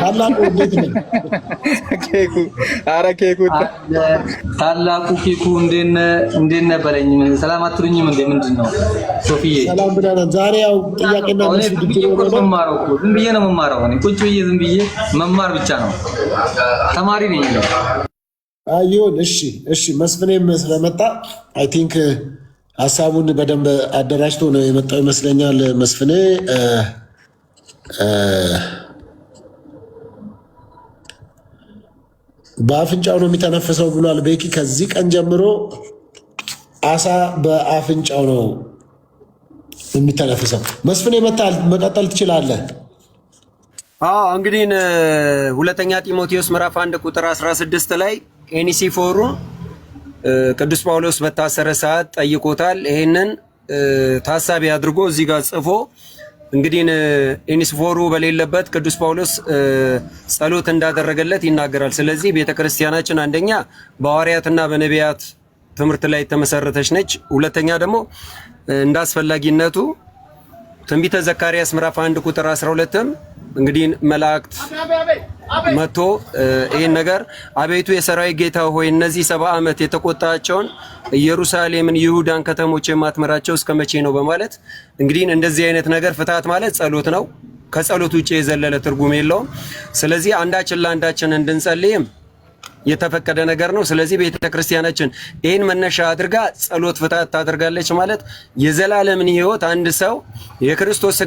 ታላቁ እንዴት ነው? ኬኩ ታላቁ ኬኩ እንዴት ነህ በለኝ። ሰላም አትሉኝም እንዴ? ምንድን ነው ሶፊዬ? ሰላም ብለናል። ዛሬ ያው ጥያቄና መልስ ዝም ብዬ ነው የምማረው። ቁጭ ብዬ ዝም ብዬ መማር ብቻ ነው። ተማሪ ነኝ። ይሁን እሺ። መስፍኔም ስለመጣ አይ ቲንክ ሀሳቡን በደንብ አደራጅቶ ነው የመጣው ይመስለኛል። መስፍኔ በአፍንጫው ነው የሚተነፍሰው ብሏል ቤኪ። ከዚህ ቀን ጀምሮ አሳ በአፍንጫው ነው የሚተነፍሰው። መስፍኔ መቀጠል ትችላለህ። እንግዲህ ሁለተኛ ጢሞቴዎስ ምዕራፍ 1 ቁጥር 16 ላይ ኤኒሲፎሩ ቅዱስ ጳውሎስ በታሰረ ሰዓት ጠይቆታል። ይሄንን ታሳቢ አድርጎ እዚህ ጋር ጽፎ እንግዲህ ኤኒሲፎሩ በሌለበት ቅዱስ ጳውሎስ ጸሎት እንዳደረገለት ይናገራል። ስለዚህ ቤተክርስቲያናችን አንደኛ በሐዋርያትና በነቢያት ትምህርት ላይ የተመሰረተች ነች። ሁለተኛ ደግሞ እንደ አስፈላጊነቱ ትንቢተ ዘካርያስ ምዕራፍ 1 ቁጥር 12ም እንግዲህ መላእክት መጥቶ ይህን ነገር አቤቱ የሰራዊት ጌታ ሆይ እነዚህ 70 ዓመት የተቆጣቸውን ኢየሩሳሌምን ይሁዳን ከተሞች የማትመራቸው እስከ መቼ ነው በማለት እንግዲህ እንደዚህ አይነት ነገር ፍትሐት ማለት ጸሎት ነው። ከጸሎት ውጪ የዘለለ ትርጉም የለውም። ስለዚህ አንዳችን ለአንዳችን እንድንጸልይም የተፈቀደ ነገር ነው። ስለዚህ ቤተክርስቲያናችን ይህን መነሻ አድርጋ ጸሎት ፍትሐት ታደርጋለች ማለት የዘላለምን ሕይወት አንድ ሰው የክርስቶስ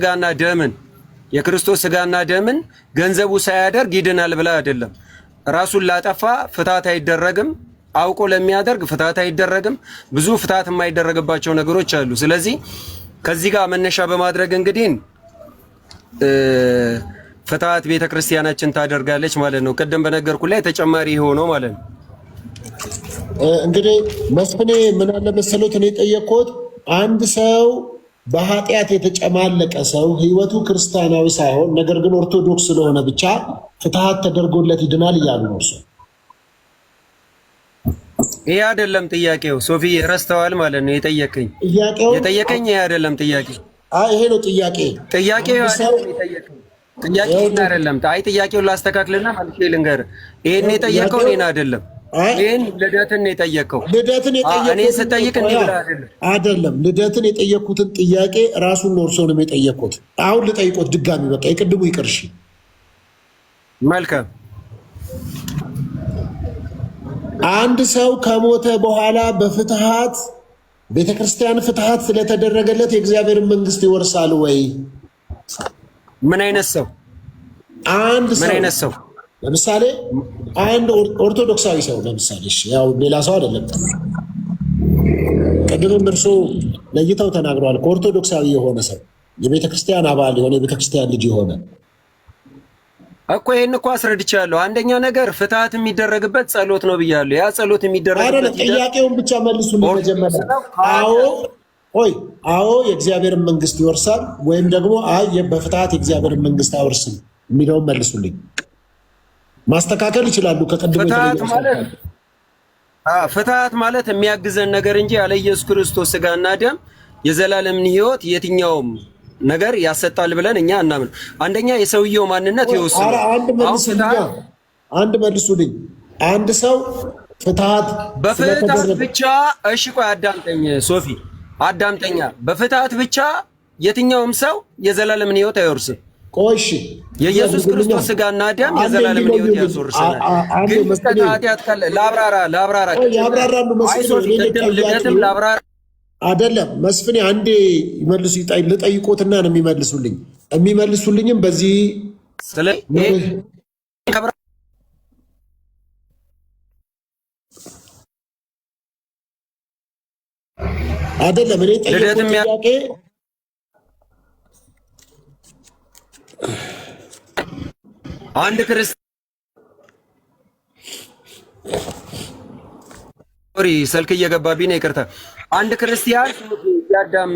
ስጋና ደምን ገንዘቡ ሳያደርግ ይድናል ብላ አይደለም። ራሱን ላጠፋ ፍትሐት አይደረግም። አውቆ ለሚያደርግ ፍትሐት አይደረግም። ብዙ ፍትሐት የማይደረግባቸው ነገሮች አሉ። ስለዚህ ከዚህ ጋር መነሻ በማድረግ እንግዲህ ፍትሐት ቤተክርስቲያናችን ታደርጋለች ማለት ነው። ቅድም በነገርኩ ላይ ተጨማሪ ሆኖ ማለት ነው። እንግዲህ መስፍኔ ምን አለ መሰሎት እኔ ጠየቅኩት፣ አንድ ሰው በኃጢአት የተጨማለቀ ሰው ህይወቱ ክርስቲያናዊ ሳይሆን ነገር ግን ኦርቶዶክስ ስለሆነ ብቻ ፍትሐት ተደርጎለት ይድናል እያሉ ነው። እርሱ ይሄ አይደለም ጥያቄው። ሶፊ ረስተዋል ማለት ነው። የጠየቀኝ ይሄ አይደለም ጥያቄው። ይሄ ነው ጥያቄ። ጥያቄው አይደለም። ጥያቄውን ላስተካክልና ማለት ልንገርህ። ይሄን የጠየቀው እኔን አይደለም። ይሄን ልደትን የጠየቀው እኔ ስጠይቅ እንዲህ ብለህ አይደለም። ልደትን የጠየኩትን ጥያቄ ራሱን ነው እርሶ ነው የጠየቁት። አሁን ልጠይቆት ድጋሚ በቃ የቅድሙ ይቅርሽ። መልካም። አንድ ሰው ከሞተ በኋላ በፍትሐት ቤተክርስቲያን ፍትሐት ስለተደረገለት የእግዚአብሔርን መንግስት ይወርሳል ወይ? ምን አይነት ሰው? ለምሳሌ አንድ ኦርቶዶክሳዊ ሰው ለምሳሌ ያው ሌላ ሰው አይደለም። ቅድምም እርሶ ለይተው ተናግረዋል። ከኦርቶዶክሳዊ የሆነ ሰው የቤተክርስቲያን አባል የሆነ የቤተክርስቲያን ልጅ የሆነ እኮ ይሄን እኮ አስረድቻለሁ። አንደኛ ነገር ፍትሐት የሚደረግበት ጸሎት ነው ብያለሁ። ያ ጸሎት የሚደረግበት ጥያቄውን ብቻ መልሱልኝ መጀመሪያ። አዎ የእግዚአብሔርን መንግስት ይወርሳል ወይም ደግሞ በፍትሐት የእግዚአብሔርን መንግስት አይወርስም የሚለውን መልሱልኝ። ማስተካከል ይችላሉ። ፍትሐት ማለት የሚያግዘን ነገር እንጂ ያለ ኢየሱስ ክርስቶስ ስጋና ደም የዘላለምን ሕይወት የትኛውም ነገር ያሰጣል ብለን እኛ እናምን። አንደኛ የሰውየው ማንነት ይወስናል። አንድ መልሱልኝ። አንድ ሰው ፍትሐት በፍትሐት ብቻ ቆይ አዳምጠኝ ሶፊ አዳምጠኛ። በፍትሐት ብቻ የትኛውም ሰው የዘላለምን ሕይወት አይወርስም። ቆይሽ የኢየሱስ ክርስቶስ ስጋና ደም የዘላለምን ሕይወት ያስወርሰናል። ግን ኃጢአት ካለ ላብራራ ያብራራሉ። ልደትም ላብራራ አይደለም መስፍኔ፣ አንዴ ይመልሱ ልጠይቆትና ነው የሚመልሱልኝ። የሚመልሱልኝም በዚህ አይደለም። እኔ ጠየቁት ጥያቄ አንድ ስልክ እየገባብኝ ነው፣ ይቅርታ። አንድ ክርስቲያን ያዳም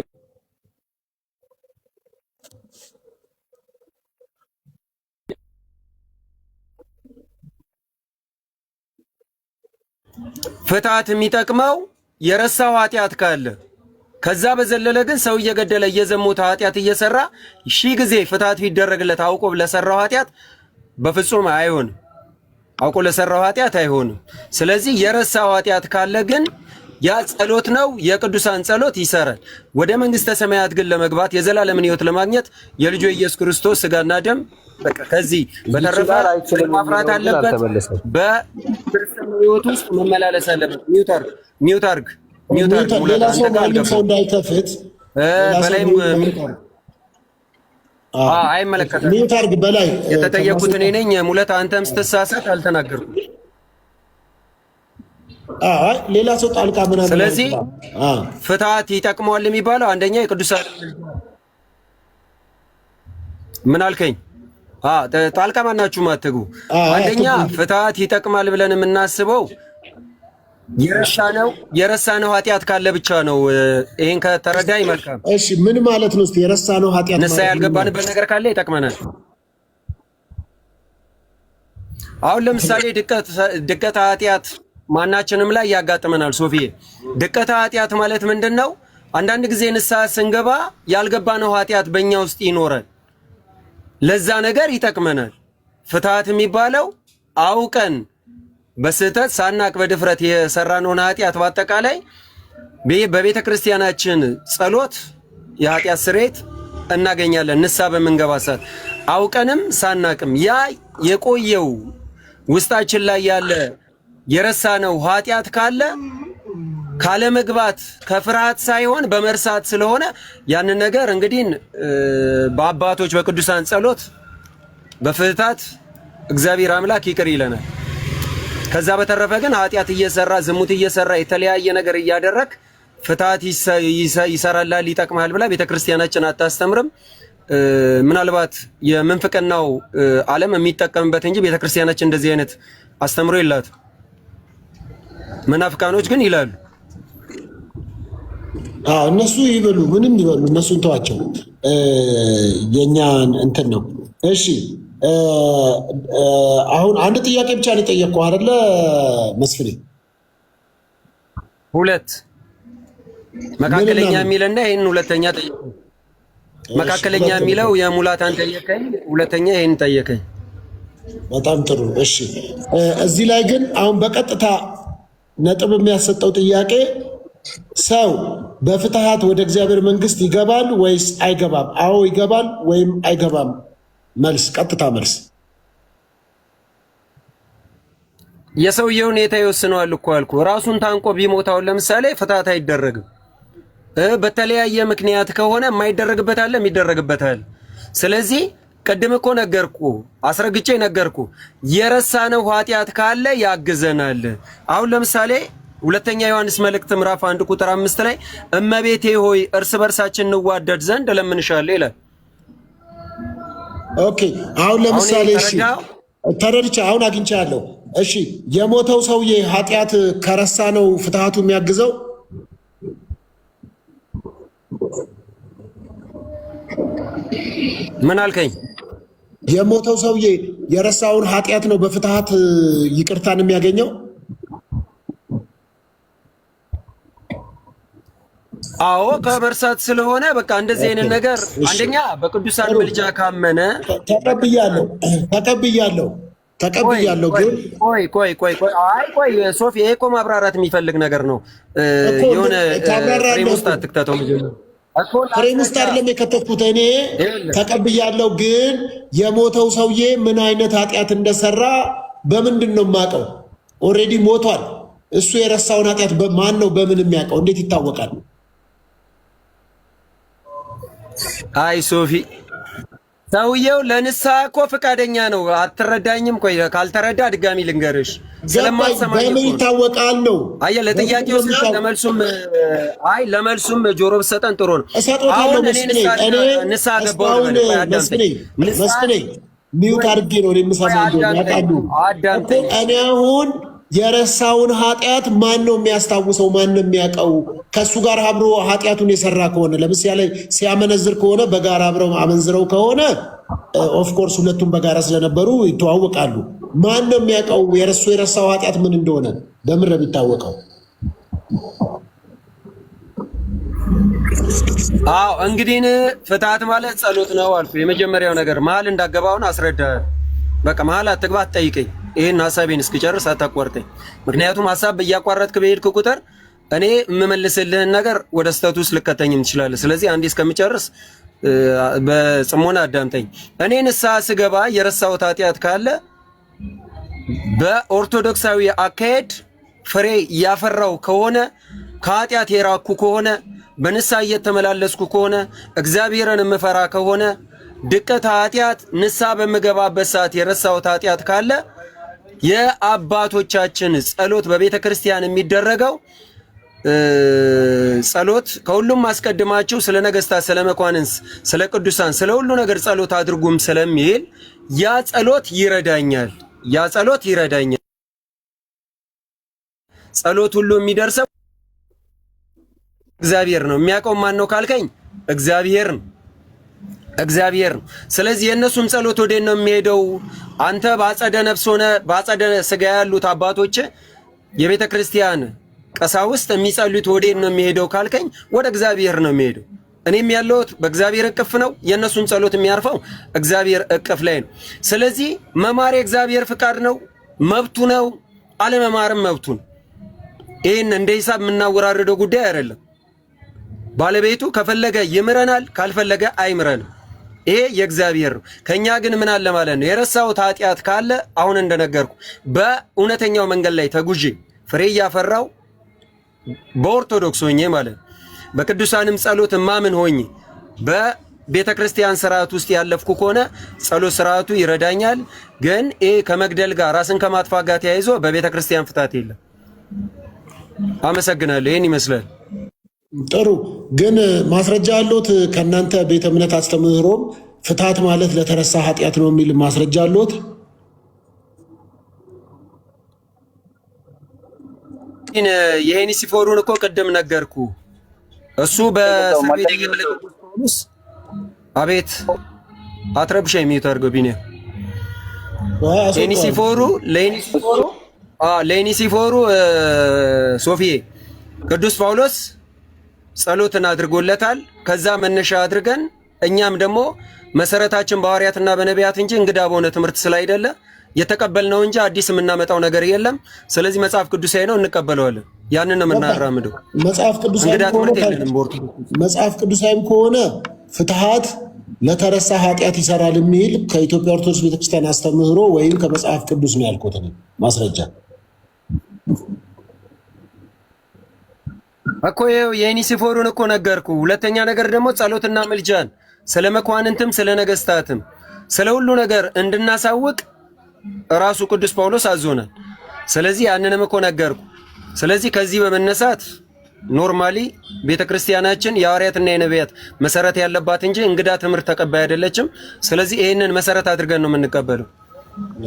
ፍትሐት የሚጠቅመው የረሳው ኃጢአት ካለ፣ ከዛ በዘለለ ግን ሰው እየገደለ እየዘሞተ ኃጢአት እየሰራ ሺህ ጊዜ ፍትሐት ቢደረግለት አውቆ ለሰራው ኃጢአት በፍጹም አይሆንም። አውቆ ለሰራው ኃጢአት አይሆንም። ስለዚህ የረሳው ኃጢአት ካለ ግን ያ ጸሎት ነው፣ የቅዱሳን ጸሎት ይሰራል። ወደ መንግስተ ሰማያት ግን ለመግባት የዘላለምን ሕይወት ለማግኘት የልጁ ኢየሱስ ክርስቶስ ስጋና ደም በቃ ከዚህ በተረፈ ማፍራት አለበት። በክርስትና ሕይወት ውስጥ መመላለስ አለበት። ሚውት አርግ ሌላ ሰው ማንም ሰው እንዳይከፍት በላይም አይመለከትም። ሚውት አርግ በላይ የተጠየቁት እኔ ነኝ። ሙለት አንተም ስትሳሳት አልተናገርኩም። ሌላ ሰው ጣልቃ ምናምን። ስለዚህ ፍትሐት ይጠቅመዋል የሚባለው አንደኛ የቅዱሳን ምን አልከኝ? ጣልቃ ማናችሁ አትግቡ። አንደኛ ፍትሐት ይጠቅማል ብለን የምናስበው የረሳነው ኃጢአት ካለ ብቻ ነው። ይሄን ከተረዳኝ መልካም። እሺ ምን ማለት ነው? እስቲ የረሳነው ኃጢአት ንስሐ ያልገባንበት ነገር ካለ ይጠቅመናል። አሁን ለምሳሌ ድቀት ኃጢአት ማናችንም ላይ ያጋጥመናል። ሶፊዬ ድቀተ ኃጢአት ማለት ምንድነው? አንዳንድ ጊዜ ንስሐ ስንገባ ያልገባነው ኃጢአት በእኛ ውስጥ ይኖራል። ለዛ ነገር ይጠቅመናል። ፍትሐት የሚባለው አውቀን በስህተት ሳናቅ በድፍረት የሰራነውን ኃጢአት በአጠቃላይ በቤተ ክርስቲያናችን ጸሎት የኃጢአት ስርየት እናገኛለን። ንስሐ በምንገባ ሰዓት አውቀንም ሳናቅም ያ የቆየው ውስጣችን ላይ ያለ የረሳነው ኃጢአት ካለ መግባት ከፍርሃት ሳይሆን በመርሳት ስለሆነ ያንን ነገር እንግዲህ በአባቶች በቅዱሳን ጸሎት በፍትሐት እግዚአብሔር አምላክ ይቅር ይለናል። ከዛ በተረፈ ግን ኃጢአት እየሰራ ዝሙት እየሰራ የተለያየ ነገር እያደረክ ፍትሐት ይሰራላል ይጠቅማል ብላ ቤተክርስቲያናችን አታስተምርም። ምናልባት የምንፍቅናው ዓለም የሚጠቀምበት እንጂ ቤተክርስቲያናችን እንደዚህ አይነት አስተምሮ የላትም። መናፍቃኖች ግን ይላሉ። እነሱ ይበሉ ምንም ይበሉ፣ እነሱን ተዋቸው። የኛን እንትን ነው። እሺ አሁን አንድ ጥያቄ ብቻ ነው የጠየቅኩህ አይደለ መስፍኔ? ሁለት መካከለኛ የሚልና ይሄን ሁለተኛ ጠየቀኝ። መካከለኛ የሚለው የሙላታን ጠየቀኝ፣ ሁለተኛ ይሄን ጠየቀኝ። በጣም ጥሩ። እሺ እዚህ ላይ ግን አሁን በቀጥታ ነጥብ የሚያሰጠው ጥያቄ ሰው በፍትሐት ወደ እግዚአብሔር መንግስት ይገባል ወይስ አይገባም? አዎ ይገባል ወይም አይገባም? መልስ፣ ቀጥታ መልስ። የሰውየው ሁኔታ ይወስነዋል እኮ አልኩ። ራሱን ታንቆ ቢሞታው ለምሳሌ ፍትሐት አይደረግም። በተለያየ ምክንያት ከሆነ የማይደረግበት አለ፣ የሚደረግበት አለ። ስለዚህ ቅድም እኮ ነገርኩ፣ አስረግጬ ነገርኩ። የረሳነው ኃጢአት ካለ ያግዘናል። አሁን ለምሳሌ ሁለተኛ ዮሐንስ መልእክት ምዕራፍ 1 ቁጥር 5 ላይ እመቤቴ ሆይ እርስ በርሳችን እንዋደድ ዘንድ እለምንሻለሁ ይላል። ኦኬ አሁን ለምሳሌ እሺ ተረድቼ አሁን አግኝቻለሁ። እሺ የሞተው ሰውዬ ኃጢአት ከረሳ ነው ፍትሐቱ የሚያግዘው? ምን አልከኝ? የሞተው ሰውዬ የረሳውን ኃጢአት ነው በፍትሐት ይቅርታን የሚያገኘው? አዎ ከመርሳት ስለሆነ በቃ እንደዚህ አይነት ነገር አንደኛ በቅዱሳን ምልጃ ካመነ ተቀብያለሁ። ግን ቆይ ሶፊ፣ ይሄ እኮ ማብራራት የሚፈልግ ነገር ነው። የሆነ ፍሬም ውስጥ አትክተተው። ፍሬም ውስጥ አይደለም የከተትኩት እኔ ተቀብያለሁ። ግን የሞተው ሰውዬ ምን አይነት ኃጢአት እንደሰራ በምንድን ነው የማውቀው? ኦልሬዲ ሞቷል። እሱ የረሳውን ኃጢአት ማን ነው በምን የሚያውቀው? እንዴት ይታወቃል? አይ ሶፊ፣ ሰውየው ለንስሐ እኮ ፈቃደኛ ነው። አትረዳኝም? ቆይ ካልተረዳ ድጋሚ ልንገርሽ። ስለማትሰማኝ በምን ይታወቃል ነው? አየህ፣ ለጥያቄው ሳይሆን ለመልሱም ጆሮ ብትሰጠን ጥሩ ነው። አሁን እኔ ንስሐ ገባሁ መስፍኔ ሚውት አድርጌ ነው የምሰማው። ያውቃሉ እኮ እኔ አሁን የረሳውን ኃጢአት ማን ነው የሚያስታውሰው? ማን ነው የሚያውቀው? ከእሱ ጋር አብሮ ኃጢአቱን የሰራ ከሆነ ለምሳሌ ሲያመነዝር ከሆነ በጋራ አብረው አመንዝረው ከሆነ ኦፍኮርስ ሁለቱም በጋራ ስለነበሩ ይተዋወቃሉ። ማን ነው የሚያውቀው የረሳው ኃጢአት ምን እንደሆነ? በምን ነው የሚታወቀው? አዎ እንግዲህ ፍትሐት ማለት ጸሎት ነው አልኩ። የመጀመሪያው ነገር መሀል እንዳገባውን አስረዳ። በቃ መሀል አትግባ፣ አትጠይቀኝ። ይሄን ሐሳቤን እስክጨርስ አታቋርጠኝ። ምክንያቱም ሐሳብ በያቋረጥክ በሄድክ ቁጥር እኔ የምመልስልህን ነገር ወደ ስተቱ ውስጥ ልከተኝም ትችላለህ። ስለዚህ አንዴ እስከምጨርስ በጽሞና አዳምጠኝ። እኔ ንስሐ ስገባ የረሳሁት ኃጢአት ካለ በኦርቶዶክሳዊ አካሄድ ፍሬ እያፈራው ከሆነ ከኃጢአት የራኩ ከሆነ በንስሐ እየተመላለስኩ ከሆነ እግዚአብሔርን የምፈራ ከሆነ ድቀት ኃጢአት ንስሐ በምገባበት ሰዓት የረሳሁት ኃጢአት ካለ የአባቶቻችን ጸሎት በቤተ ክርስቲያን የሚደረገው ጸሎት ከሁሉም አስቀድማችሁ ስለ ነገስታት፣ ስለ መኳንንት፣ ስለ ቅዱሳን፣ ስለ ሁሉ ነገር ጸሎት አድርጉም ስለሚል ያ ጸሎት ይረዳኛል። ጸሎት ሁሉ የሚደርሰው እግዚአብሔር ነው። የሚያውቀው ማን ነው ካልከኝ እግዚአብሔር ነው። ስለዚህ የእነሱም ጸሎት ወዴት ነው የሚሄደው? አንተ በአጸደ ነፍስ ሆነ በአጸደ ስጋ ያሉት አባቶች የቤተ ክርስቲያን ቀሳውስት የሚጸልዩት ወዴት ነው የሚሄደው ካልከኝ ወደ እግዚአብሔር ነው የሚሄደው። እኔም ያለሁት በእግዚአብሔር እቅፍ ነው። የእነሱን ጸሎት የሚያርፈው እግዚአብሔር እቅፍ ላይ ነው። ስለዚህ መማር የእግዚአብሔር ፍቃድ ነው፣ መብቱ ነው። አለመማርም መብቱ ነው። ይህን እንደ ሂሳብ የምናወራርደው ጉዳይ አይደለም። ባለቤቱ ከፈለገ ይምረናል፣ ካልፈለገ አይምረንም። ይሄ የእግዚአብሔር ነው። ከኛ ግን ምን አለ ማለት ነው የረሳሁት ኃጢአት ካለ አሁን እንደነገርኩ በእውነተኛው መንገድ ላይ ተጉዤ ፍሬ እያፈራው በኦርቶዶክስ ሆኜ ማለት ነው በቅዱሳንም ጸሎት ማምን ሆኜ በቤተ ክርስቲያን ስርዓት ውስጥ ያለፍኩ ከሆነ ጸሎት ስርዓቱ ይረዳኛል። ግን ይሄ ከመግደል ጋር ራስን ከማጥፋት ጋር ተያይዞ በቤተ ክርስቲያን ፍታት የለም። አመሰግናለሁ። ይሄን ይመስላል። ጥሩ። ግን ማስረጃ አለዎት? ከእናንተ ቤተ እምነት አስተምህሮም ፍታት ማለት ለተረሳ ኃጢአት ነው የሚል ማስረጃ አለዎት? የሄኒሲፎሩን እኮ ቅድም ነገርኩ። እሱ በእስር ቤት የገለጠው ጳውሎስ አቤት አትረብሻ የሚታርገው ቢኒያ ለሄኒሲፎሩ ሶፊዬ ቅዱስ ጳውሎስ ጸሎትን አድርጎለታል። ከዛ መነሻ አድርገን እኛም ደግሞ መሰረታችን በሐዋርያትና በነቢያት እንጂ እንግዳ በሆነ ትምህርት ስላይደለ የተቀበልነው እንጂ አዲስ የምናመጣው ነገር የለም። ስለዚህ መጽሐፍ ቅዱሳዊ ነው፣ እንቀበለዋለን። ያንን ነው የምናራምደው። መጽሐፍ ቅዱሳዊም ከሆነ ፍትሃት ለተረሳ ኃጢአት ይሰራል የሚል ከኢትዮጵያ ኦርቶዶክስ ቤተክርስቲያን አስተምህሮ ወይም ከመጽሐፍ ቅዱስ ነው ያልኩት ማስረጃ እኮ የሄኒሲፎሩን እኮ ነገርኩ። ሁለተኛ ነገር ደግሞ ጸሎትና ምልጃን ስለ መኳንንትም ስለ ነገስታትም ስለ ሁሉ ነገር እንድናሳውቅ ራሱ ቅዱስ ጳውሎስ አዞናል። ስለዚህ ያንንም እኮ ነገርኩ። ስለዚህ ከዚህ በመነሳት ኖርማሊ ቤተክርስቲያናችን የሐዋርያትና የነቢያት መሰረት ያለባት እንጂ እንግዳ ትምህርት ተቀባይ አይደለችም። ስለዚህ ይሄንን መሰረት አድርገን ነው የምንቀበለው።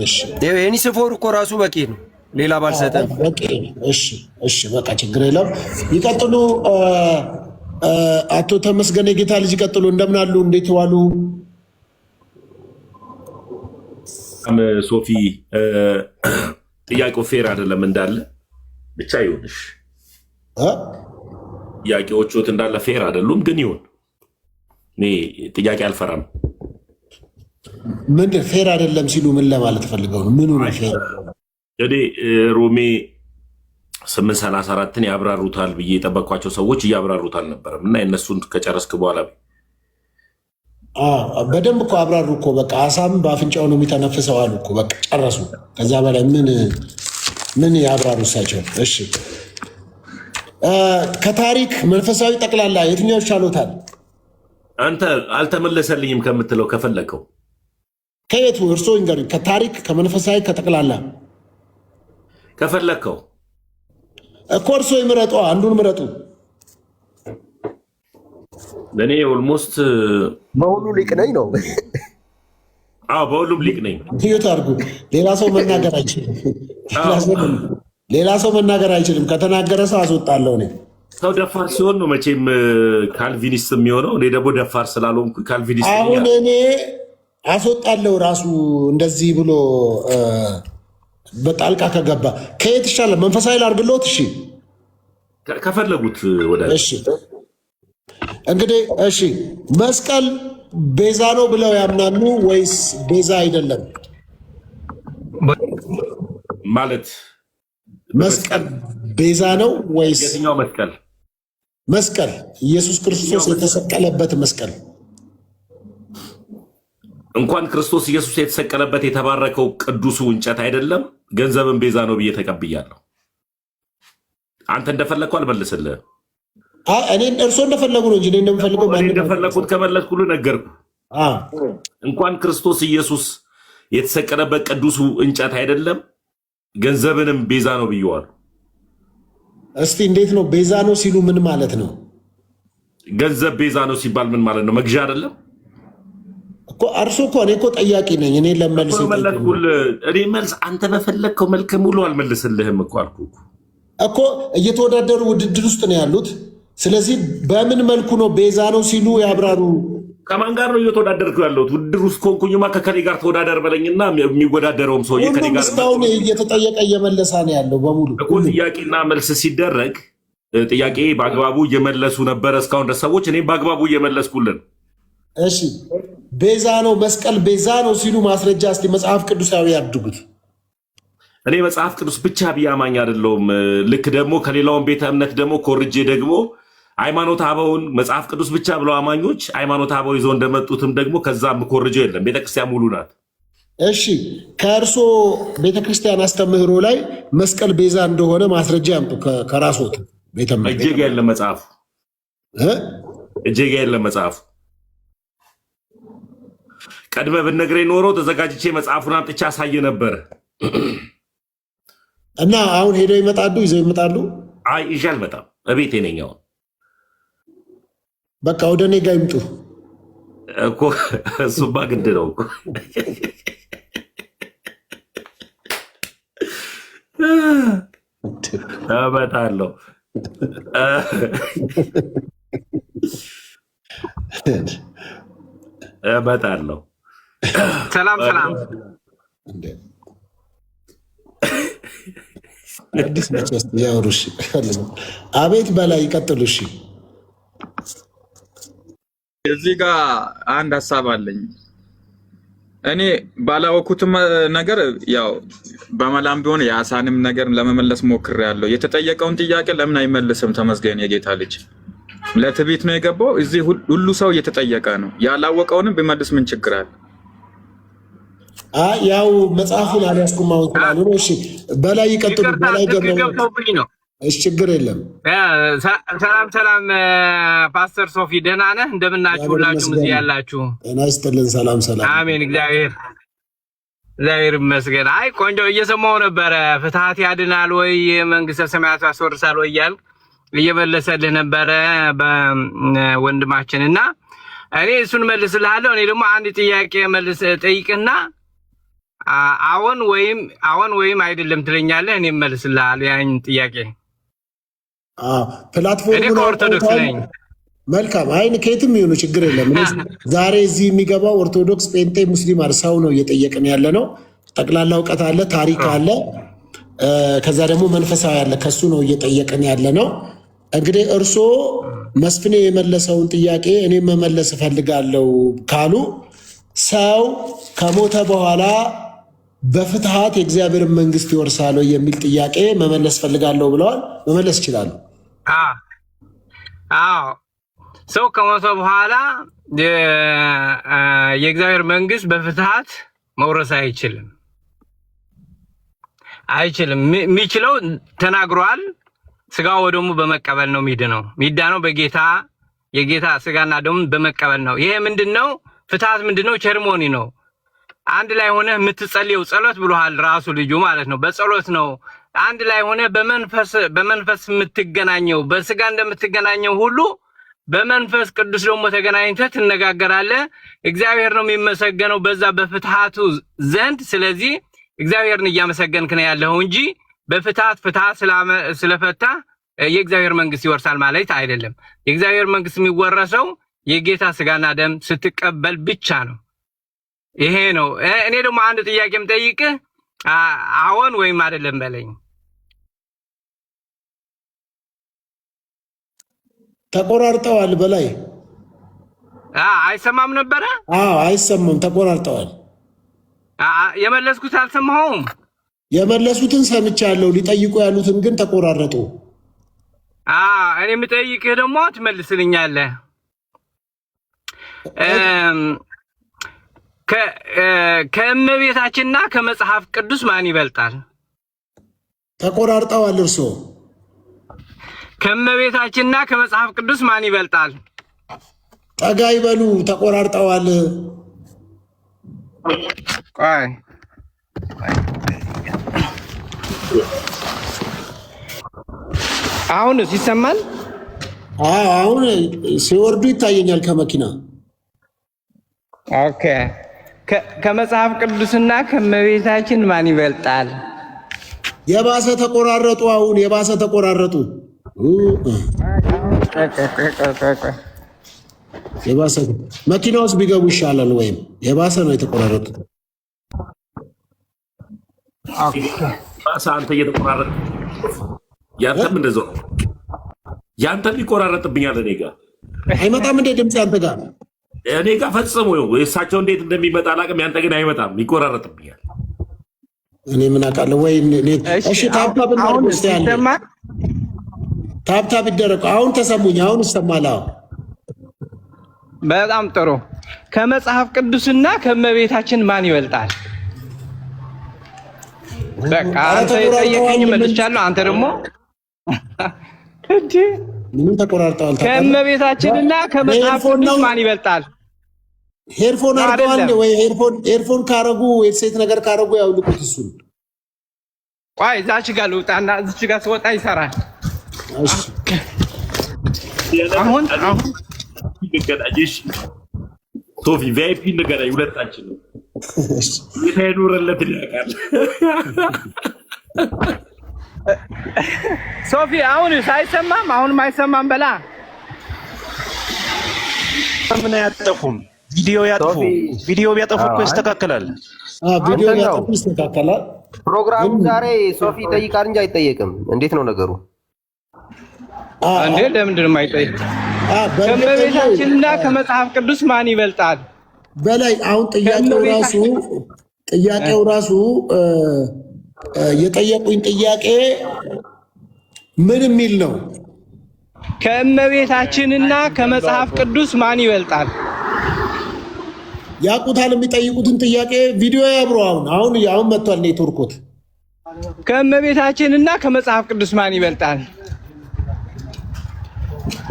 እሺ የሄኒሲፎሩ እኮ ራሱ በቂ ነው። ሌላ ባልሰጠን በቂ ነው። እሺ በቃ ችግር የለም። ይቀጥሉ። አቶ ተመስገን የጌታ ልጅ ይቀጥሉ። እንደምን አሉ? እንዴት ዋሉ? ሶፊ ጥያቄው ፌር አይደለም እንዳለ ብቻ ይሁንሽ። ጥያቄዎቹት እንዳለ ፌር አይደሉም፣ ግን ይሁን። እኔ ጥያቄ አልፈራም። ምን ፌር አይደለም ሲሉ ምን ለማለት ፈልገው ነው? ምኑ ነው ፌር? እንግዲህ ሮሜ 8:34ን ያብራሩታል ብዬ የጠበቅኳቸው ሰዎች እያብራሩት አልነበረም እና የእነሱን ከጨረስክ በኋላ በደንብ እኮ አብራሩ እኮ በቃ አሳም በአፍንጫው ነው የሚተነፍሰው አሉ እኮ በቃ ጨረሱ። ከዛ በላይ ምን ያብራሩ እሳቸው? እሺ ከታሪክ መንፈሳዊ ጠቅላላ የትኛው ይሻሎታል? አንተ አልተመለሰልኝም ከምትለው ከፈለከው ከየቱ እርሶ ይንገሩኝ። ከታሪክ ከመንፈሳዊ ከጠቅላላ ከፈለከው እኮ እርሶ ይምረጡ፣ አንዱን ምረጡ። ለእኔ ኦልሞስት በሁሉ ሊቅ ነኝ ነው። አዎ በሁሉም ሊቅ ነኝ። ህይወት አድርጉ። ሌላ ሰው መናገር አይችልም። ሌላ ሰው መናገር አይችልም። ከተናገረ ሰው አስወጣለሁ። እኔ ሰው ደፋር ሲሆን ነው መቼም ካልቪኒስት የሚሆነው። እኔ ደግሞ ደፋር ስላልሆንኩ ካልቪኒስት አሁን እኔ አስወጣለሁ ራሱ እንደዚህ ብሎ በጣልቃ ከገባ ከየት ይሻላል? መንፈሳዊ ላድርግልዎት? እሺ ከፈለጉት ወደ እሺ እንግዲህ እሺ መስቀል ቤዛ ነው ብለው ያምናሉ ወይስ ቤዛ አይደለም? ማለት መስቀል ቤዛ ነው ወይስ የትኛው መስቀል? መስቀል ኢየሱስ ክርስቶስ የተሰቀለበት መስቀል። እንኳን ክርስቶስ ኢየሱስ የተሰቀለበት የተባረከው ቅዱሱ እንጨት አይደለም ገንዘብን ቤዛ ነው ብዬ ተቀብያለሁ። አንተ እንደፈለግከው አልመልስልህም። እኔ እርሶ እንደፈለጉ ነው እንጂ እኔ እንደምፈልገው እንደፈለግኩት ከመለስኩልህ ነገርኩ። እንኳን ክርስቶስ ኢየሱስ የተሰቀለበት ቅዱሱ እንጨት አይደለም ገንዘብንም ቤዛ ነው ብየዋል። እስቲ እንዴት ነው ቤዛ ነው ሲሉ ምን ማለት ነው? ገንዘብ ቤዛ ነው ሲባል ምን ማለት ነው? መግዣ አይደለም እኮ እርሶ እኮ እኔ እኮ ጠያቂ ነኝ። እኔ ለመልስ እኔ መልስ አንተ በፈለግከው መልክ ሙሉ አልመልስልህም እኮ አልኩህ እኮ እየተወዳደሩ ውድድር ውስጥ ነው ያሉት። ስለዚህ በምን መልኩ ነው ቤዛ ነው ሲሉ ያብራሩ። ከማን ጋር ነው እየተወዳደርኩ ያለሁት? ውድድር ውስጥ ኮንኩኝማ ከከኔ ጋር ተወዳደር በለኝና የሚወዳደረውም ሰውዬ ከኔ ጋር እስካሁን እየተጠየቀ እየመለሰ ነው ያለው በሙሉ እኮ ጥያቄና መልስ ሲደረግ ጥያቄ በአግባቡ እየመለሱ ነበረ እስካሁን ድረስ ሰዎች፣ እኔም በአግባቡ እየመለስኩልን። እሺ ቤዛ ነው መስቀል ቤዛ ነው ሲሉ ማስረጃ እስቲ መጽሐፍ ቅዱሳዊ ያድርጉት። እኔ መጽሐፍ ቅዱስ ብቻ ብያማኝ አይደለሁም። ልክ ደግሞ ከሌላውን ቤተ እምነት ደግሞ ኮርጄ ደግሞ ሃይማኖት አበውን መጽሐፍ ቅዱስ ብቻ ብለው አማኞች ሃይማኖት አበው ይዘው እንደመጡትም ደግሞ ከዛ ምኮርጀው የለም። ቤተክርስቲያን ሙሉ ናት። እሺ ከእርሶ ቤተክርስቲያን አስተምህሮ ላይ መስቀል ቤዛ እንደሆነ ማስረጃ ያምጡ ከራስዎት ቤተ እምነት። እጄ ጋ የለም መጽሐፉ፣ እጄ ጋ የለም መጽሐፉ። ቀድመ ብትነግረኝ ኖሮ ተዘጋጅቼ መጽሐፉን አምጥቼ አሳየ ነበረ። እና አሁን ሄደው ይመጣሉ፣ ይዘው ይመጣሉ። አይ ይዤ አልመጣም፣ እቤቴ ነኝ አሁን። በቃ ወደ እኔ ጋር ይምጡ እኮ እሱማ ግድ ነው እኮ። እመጣለሁ እመጣለሁ። ሰላም ሰላም። አዲስ መቸስ ያወሩሽ አቤት በላይ ይቀጥሉ። እሺ እዚህ ጋር አንድ ሀሳብ አለኝ። እኔ ባላወኩትም ነገር ያው በመላም ቢሆን የአሳንም ነገር ለመመለስ ሞክሬያለሁ። የተጠየቀውን ጥያቄ ለምን አይመልስም? ተመስገን የጌታ ልጅ ለትዕቢት ነው የገባው። እዚህ ሁሉ ሰው እየተጠየቀ ነው። ያላወቀውንም ቢመልስ ምን ችግር አለ? ያው መጽሐፉን አልያዝኩም አሁን ስላሉ ነው። እሺ በላይ ይቀጥሉ። በላይ ገብቶብኝ ነው። እሺ ችግር የለም። ሰላም ሰላም። ፓስተር ሶፊ ደህና ነህ? እንደምናችሁ ሁላችሁም እዚህ ያላችሁ? ጤና ይስጥልን። ሰላም ሰላም። አሜን። እግዚአብሔር ይመስገን። አይ ቆንጆ እየሰማሁ ነበረ። ፍትሐት ያድናል ወይ መንግስተ ሰማያት ያስወርሳል ወይ እያልክ እየመለሰልህ ነበረ በወንድማችን እና እኔ እሱን መልስልሃለሁ። እኔ ደግሞ አንድ ጥያቄ ጠይቅና አዎን ወይም አይደለም ትለኛለህ። እኔ መልስልሃለሁ ያን ጥያቄ። ፕላትፎርሙ ኦርቶዶክስ ነኝ። መልካም አይን ከየትም ይሁኑ ችግር የለም። ዛሬ እዚህ የሚገባው ኦርቶዶክስ፣ ጴንጤ፣ ሙስሊም ሰው ነው እየጠየቅን ያለ ነው። ጠቅላላ እውቀት አለ፣ ታሪክ አለ፣ ከዛ ደግሞ መንፈሳዊ አለ። ከሱ ነው እየጠየቅን ያለ ነው። እንግዲህ እርስዎ መስፍኔ የመለሰውን ጥያቄ እኔም መመለስ እፈልጋለሁ ካሉ ሰው ከሞተ በኋላ በፍትሐት የእግዚአብሔርን መንግስት ይወርሳል የሚል ጥያቄ መመለስ እፈልጋለሁ ብለዋል። መመለስ ይችላሉ? አዎ፣ ሰው ከሞተ በኋላ የእግዚአብሔር መንግስት በፍትሐት መውረስ አይችልም። የሚችለው ተናግሯል። ስጋው ደግሞ በመቀበል ነው ሚዳነው የጌታ ስጋና ደሙ በመቀበል ነው። ይሄ ምንድነው? ፍትሐት ምንድነው? ቸርሞኒ ነው። አንድ ላይ ሆነ የምትጸልየው ጸሎት ብሎሃል ራሱ ልጁ ማለት ነው። በጸሎት ነው አንድ ላይ ሆነ በመንፈስ የምትገናኘው። በስጋ እንደምትገናኘው ሁሉ በመንፈስ ቅዱስ ደግሞ ተገናኝተህ ትነጋገራለህ። እግዚአብሔር ነው የሚመሰገነው በዛ በፍትሐቱ ዘንድ። ስለዚህ እግዚአብሔርን እያመሰገንክ ነው ያለው እንጂ በፍትሐት ስለፈታ የእግዚአብሔር መንግስት ይወርሳል ማለት አይደለም። የእግዚአብሔር መንግስት የሚወረሰው የጌታ ስጋና ደም ስትቀበል ብቻ ነው። ይሄ ነው። እኔ ደግሞ አንድ ጥያቄም ጠይቅህ፣ አዎን ወይም አይደለም በለኝ። ተቆራርጠዋል። በላይ አይሰማም ነበረ? አይሰማም። ተቆራርጠዋል። የመለስኩት አልሰማኸውም? የመለሱትን ሰምቻለሁ። ሊጠይቁ ያሉትን ግን ተቆራረጡ። እኔ የምጠይቅህ ደግሞ ትመልስልኛለህ። ከእመቤታችንና ከመጽሐፍ ቅዱስ ማን ይበልጣል? ተቆራርጠዋል። እርስዎ ከእመቤታችንና ከመጽሐፍ ቅዱስ ማን ይበልጣል? ጠጋ ይበሉ። ተቆራርጠዋል። ቆይ አሁንስ ይሰማል? አሁን ሲወርዱ ይታየኛል ከመኪና። ኦኬ። ከመጽሐፍ ቅዱስና ከእመቤታችን ማን ይበልጣል? የባሰ ተቆራረጡ። አሁን የባሰ ተቆራረጡ። የባሰ መኪና ውስጥ ቢገቡ ይሻላል። ወይም የባሰ ነው የተቆራረጡት። አንተ እየተቆራረጥ ያንተም እንደዛው ያንተም ይቆራረጥብኛል። እኔ ጋር አይመጣም እንደ ድምፅ አንተ ጋር እኔ ጋር ፈጽሞ የእሳቸው እንዴት እንደሚመጣ አላውቅም። ያንተ ግን አይመጣም፣ ይቆራረጥብኛል። እኔ ምን አውቃለሁ? ወይ እሺ፣ ታብታብ ታብታብ ይደረግ። አሁን ተሰሙኝ። አሁን ይሰማል። በጣም ጥሩ። ከመጽሐፍ ቅዱስና ከእመቤታችን ማን ይበልጣል? በቃ አንተ የጠየቀኝ መልሻለሁ። አንተ ደግሞ እንዴ ምን ተቆራርጠዋል? ከእመቤታችንና ከመጽሐፍ ቅዱስ ማን ይበልጣል? ሄርፎን አድርገዋል ወይ? ሄርፎን ካረጉ ሴት ነገር ካረጉ ያውልቁት እሱን። ቆይ እዛች ጋር ልውጣና እዚች ጋር ስወጣ ይሰራል። እሺ አሁን ይገዳጅሽ ሶፊ ቪአይፒ ንገረኝ። ሁለታችን ነው ይሄዱረለት ያቃል። ሶፊ አሁን ሳይሰማም አሁን ማይሰማም በላ ምን ያጠፉም ቪዲዮ ያጠፉ ቪዲዮ ቢያጠፉ እኮ ይስተካከላል። ቪዲዮ ያጠፉ ይስተካከላል። ፕሮግራሙ ዛሬ ሶፊ ጠይቃል እንጂ አይጠየቅም። እንዴት ነው ነገሩ? እንዴ ለምንድን ነው የማይጠይቅ? ከእመቤታችንና ከመጽሐፍ ቅዱስ ማን ይበልጣል? በላይ አሁን ጥያቄው ራሱ የጠየቁኝ ጥያቄ ምን የሚል ነው? ከእመቤታችንና ከመጽሐፍ ቅዱስ ማን ይበልጣል? ያቁታል የሚጠይቁትን ጥያቄ ቪዲዮ ያብሩ። አሁን መጥቷል ኔትወርኩት። ከእመቤታችንና ከመጽሐፍ ቅዱስ ማን ይበልጣል?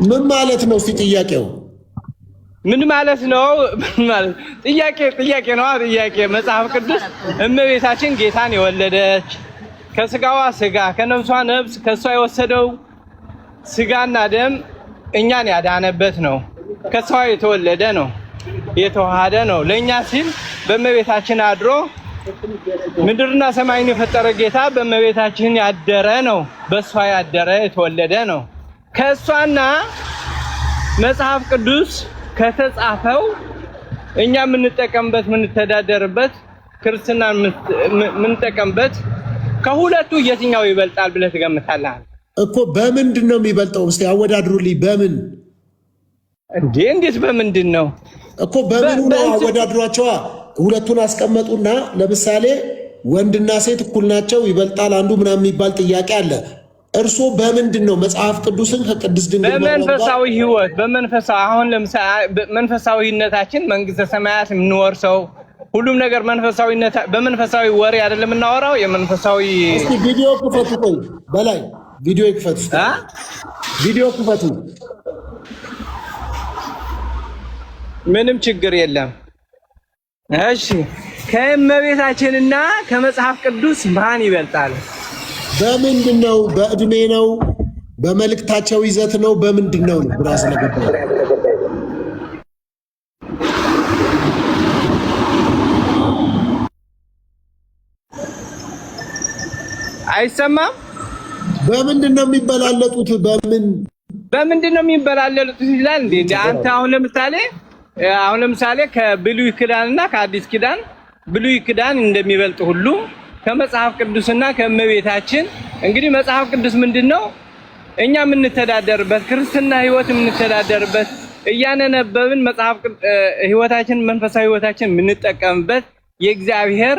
ምን ማለት ነው? እስቲ ጥያቄው ምን ማለት ነው? ጥያቄ ነው። ጥያቄ መጽሐፍ ቅዱስ እመቤታችን ጌታን የወለደች ከስጋዋ ስጋ ከነፍሷ ነፍስ ከሷ የወሰደው ስጋና ደም እኛን ያዳነበት ነው። ከሷ የተወለደ ነው፣ የተዋሃደ ነው። ለኛ ሲል በእመቤታችን አድሮ ምድርና ሰማይን የፈጠረ ጌታ በእመቤታችን ያደረ ነው። በሷ ያደረ የተወለደ ነው። ከሷና መጽሐፍ ቅዱስ ከተጻፈው እኛ የምንጠቀምበት የምንተዳደርበት ክርስትና የምንጠቀምበት ከሁለቱ የትኛው ይበልጣል ብለህ ትገምታለህ? እኮ በምንድን ነው የሚበልጠው? እስቲ አወዳድሩልኝ። በምን እንዴት በምንድን ነው እኮ በምኑ ነው? አወዳድሯቸዋ። ሁለቱን አስቀመጡና ለምሳሌ ወንድና ሴት እኩል ናቸው ይበልጣል አንዱ ምናምን የሚባል ጥያቄ አለ። እርሶ በምንድን ነው መጽሐፍ ቅዱስን ከቅድስት ድንግል በመንፈሳዊ ህይወት አሁን ለምሳሌ መንፈሳዊነታችን መንግስተ ሰማያት የምንወርሰው ሁሉም ነገር በመንፈሳዊ ወሬ አይደለም የምናወራው። የመንፈሳዊ እስቲ ቪዲዮ ክፈቱ። ቆይ በላይ ቪዲዮ ይክፈቱ። ቪዲዮ ክፈቱ። ምንም ችግር የለም። እሺ ከእመቤታችንና ከመጽሐፍ ቅዱስ ማን ይበልጣል? በምንድን ነው? በእድሜ ነው? በመልእክታቸው ይዘት ነው? በምንድን ነው? ግራ ስለገባኝ አይሰማም። በምንድን ነው የሚበላለጡት? በምንድን ነው የሚበላለጡት ይላል እንዴ? አንተ አሁን ለምሳሌ ከብሉይ ኪዳንና ከአዲስ ኪዳን ብሉይ ኪዳን እንደሚበልጥ ሁሉ ከመጽሐፍ ቅዱስና ከእመቤታችን እንግዲህ መጽሐፍ ቅዱስ ምንድነው? እኛ የምንተዳደርበት ክርስትና ህይወት የምንተዳደርበት እያነበብን መጽሐፍ ህይወታችን መንፈሳዊ ህይወታችን የምንጠቀምበት የእግዚአብሔር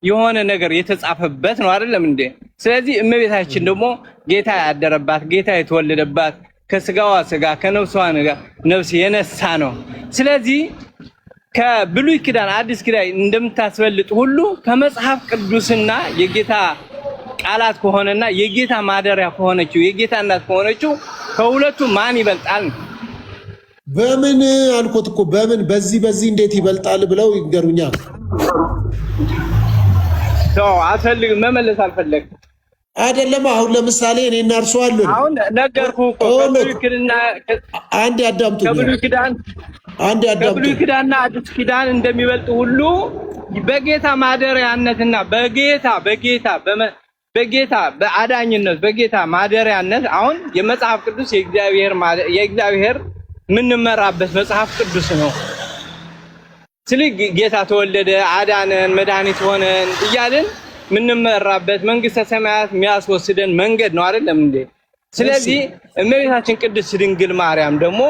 የሆነ ነገር የተጻፈበት ነው አይደለም እንዴ? ስለዚህ እመቤታችን ደግሞ ጌታ ያደረባት ጌታ የተወለደባት ከስጋዋ ስጋ ከነፍሷ ነፍስ የነሳ ነው። ስለዚህ ከብሉይ ኪዳን አዲስ ኪዳን እንደምታስበልጥ ሁሉ ከመጽሐፍ ቅዱስና የጌታ ቃላት ከሆነና የጌታ ማደሪያ ከሆነችው የጌታ እናት ከሆነችው ከሁለቱ ማን ይበልጣል? በምን አልኮት እኮ በምን በዚህ እንዴት ይበልጣል ብለው ይገሩኛል። አልፈልግም መመለስ አልፈለግም አይደለም። አሁን ለምሳሌ እኔና እርሱ አሉን። አሁን ነገርኩህ እኮ ከብሉይ ኪዳንና አንድ ያዳምጡ። ከብሉይ ኪዳንና አዲስ ኪዳን እንደሚበልጥ ሁሉ በጌታ ማደሪያነትና በጌታ በአዳኝነት በጌታ ማደሪያነት አሁን የመጽሐፍ ቅዱስ የእግዚአብሔር የምንመራበት መጽሐፍ ቅዱስ ነው። ስለዚህ ጌታ ተወለደ፣ አዳነን፣ መድኃኒት ሆነን እያልን የምንመራበት መንግስተ ሰማያት የሚያስወስደን መንገድ ነው አይደለም እንዴ? ስለዚህ እመቤታችን ቅድስት ድንግል ማርያም ደግሞ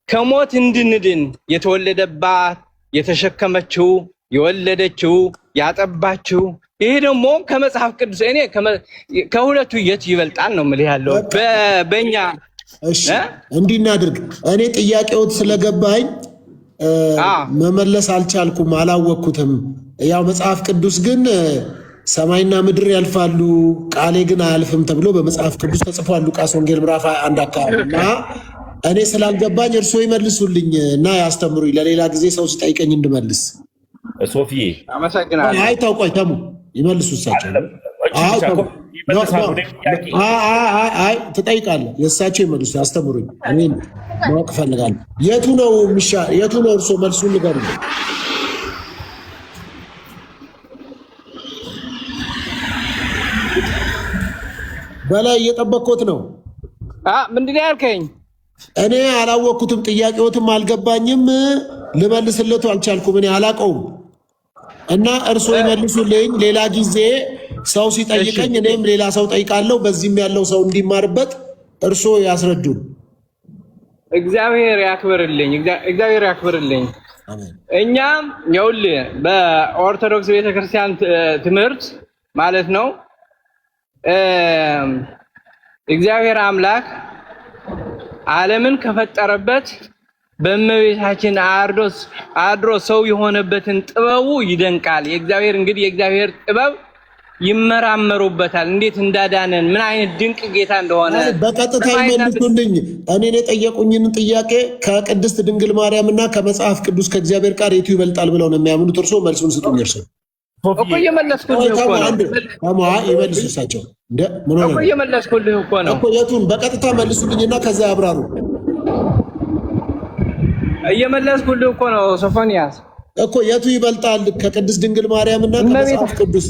ከሞት እንድንድን የተወለደባት፣ የተሸከመችው፣ የወለደችው፣ ያጠባችው ይሄ ደግሞ ከመጽሐፍ ቅዱስ እኔ ከሁለቱ የት ይበልጣል ነው የምልህ ያለው በእኛ። እሺ እንዲህ እናድርግ። እኔ ጥያቄዎት ስለገባኝ መመለስ አልቻልኩም፣ አላወቅኩትም። ያው መጽሐፍ ቅዱስ ግን ሰማይና ምድር ያልፋሉ ቃሌ ግን አያልፍም ተብሎ በመጽሐፍ ቅዱስ ተጽፏል። ሉቃስ ወንጌል ምዕራፍ 1 አካባቢ እና እኔ ስላልገባኝ እርስዎ ይመልሱልኝ እና ያስተምሩኝ፣ ለሌላ ጊዜ ሰው ሲጠይቀኝ እንድመልስ። ሶፊዬ አመሰግናለሁ። አይ ታውቋይ ተሙ ይመልሱ እሳቸው። አይ ትጠይቃለህ፣ የእሳቸው ይመልሱ፣ ያስተምሩኝ። እኔ ማወቅ እፈልጋለሁ። የቱ ነው የቱ ነው? እርስዎ መልሱን ንገሩኝ። በላይ እየጠበቅኩት ነው። ምንድን ነው ያልከኝ? እኔ አላወቅኩትም፣ ጥያቄዎትም አልገባኝም፣ ልመልስለቱ አልቻልኩም። እኔ አላቀውም እና እርስዎ ይመልሱልኝ። ሌላ ጊዜ ሰው ሲጠይቀኝ እኔም ሌላ ሰው ጠይቃለሁ። በዚህም ያለው ሰው እንዲማርበት እርስዎ ያስረዱን። እግዚአብሔር ያክብርልኝ፣ እግዚአብሔር ያክብርልኝ። እኛም ይኸውልህ በኦርቶዶክስ ቤተክርስቲያን ትምህርት ማለት ነው እግዚአብሔር አምላክ ዓለምን ከፈጠረበት በእመቤታችን አድሮ ሰው የሆነበትን ጥበቡ ይደንቃል። የእግዚአብሔር እንግዲህ የእግዚአብሔር ጥበብ ይመራመሩበታል። እንዴት እንዳዳነን ምን አይነት ድንቅ ጌታ እንደሆነ በቀጥታ ይመልሱልኝ። እኔን የጠየቁኝን ጥያቄ ከቅድስት ድንግል ማርያምና ከመጽሐፍ ቅዱስ ከእግዚአብሔር ቃል የቱ ይበልጣል ብለው ነው የሚያምኑት? እርስዎ መልሱን ስጡኝ። እርስዎ እኮ እየመለስኩልህ እኮ ነው። ይመልሱ እሳቸው። እኮ እየመለስኩልህ እኮ ነው እኮ የቱን በቀጥታ መልሱልኝና ከዛ ያብራሩ። እየመለስኩልህ እኮ ነው ሶፎንያስ። እኮ የቱ ይበልጣል ከቅድስት ድንግል ማርያምና ከመጽሐፍ ቅዱስ?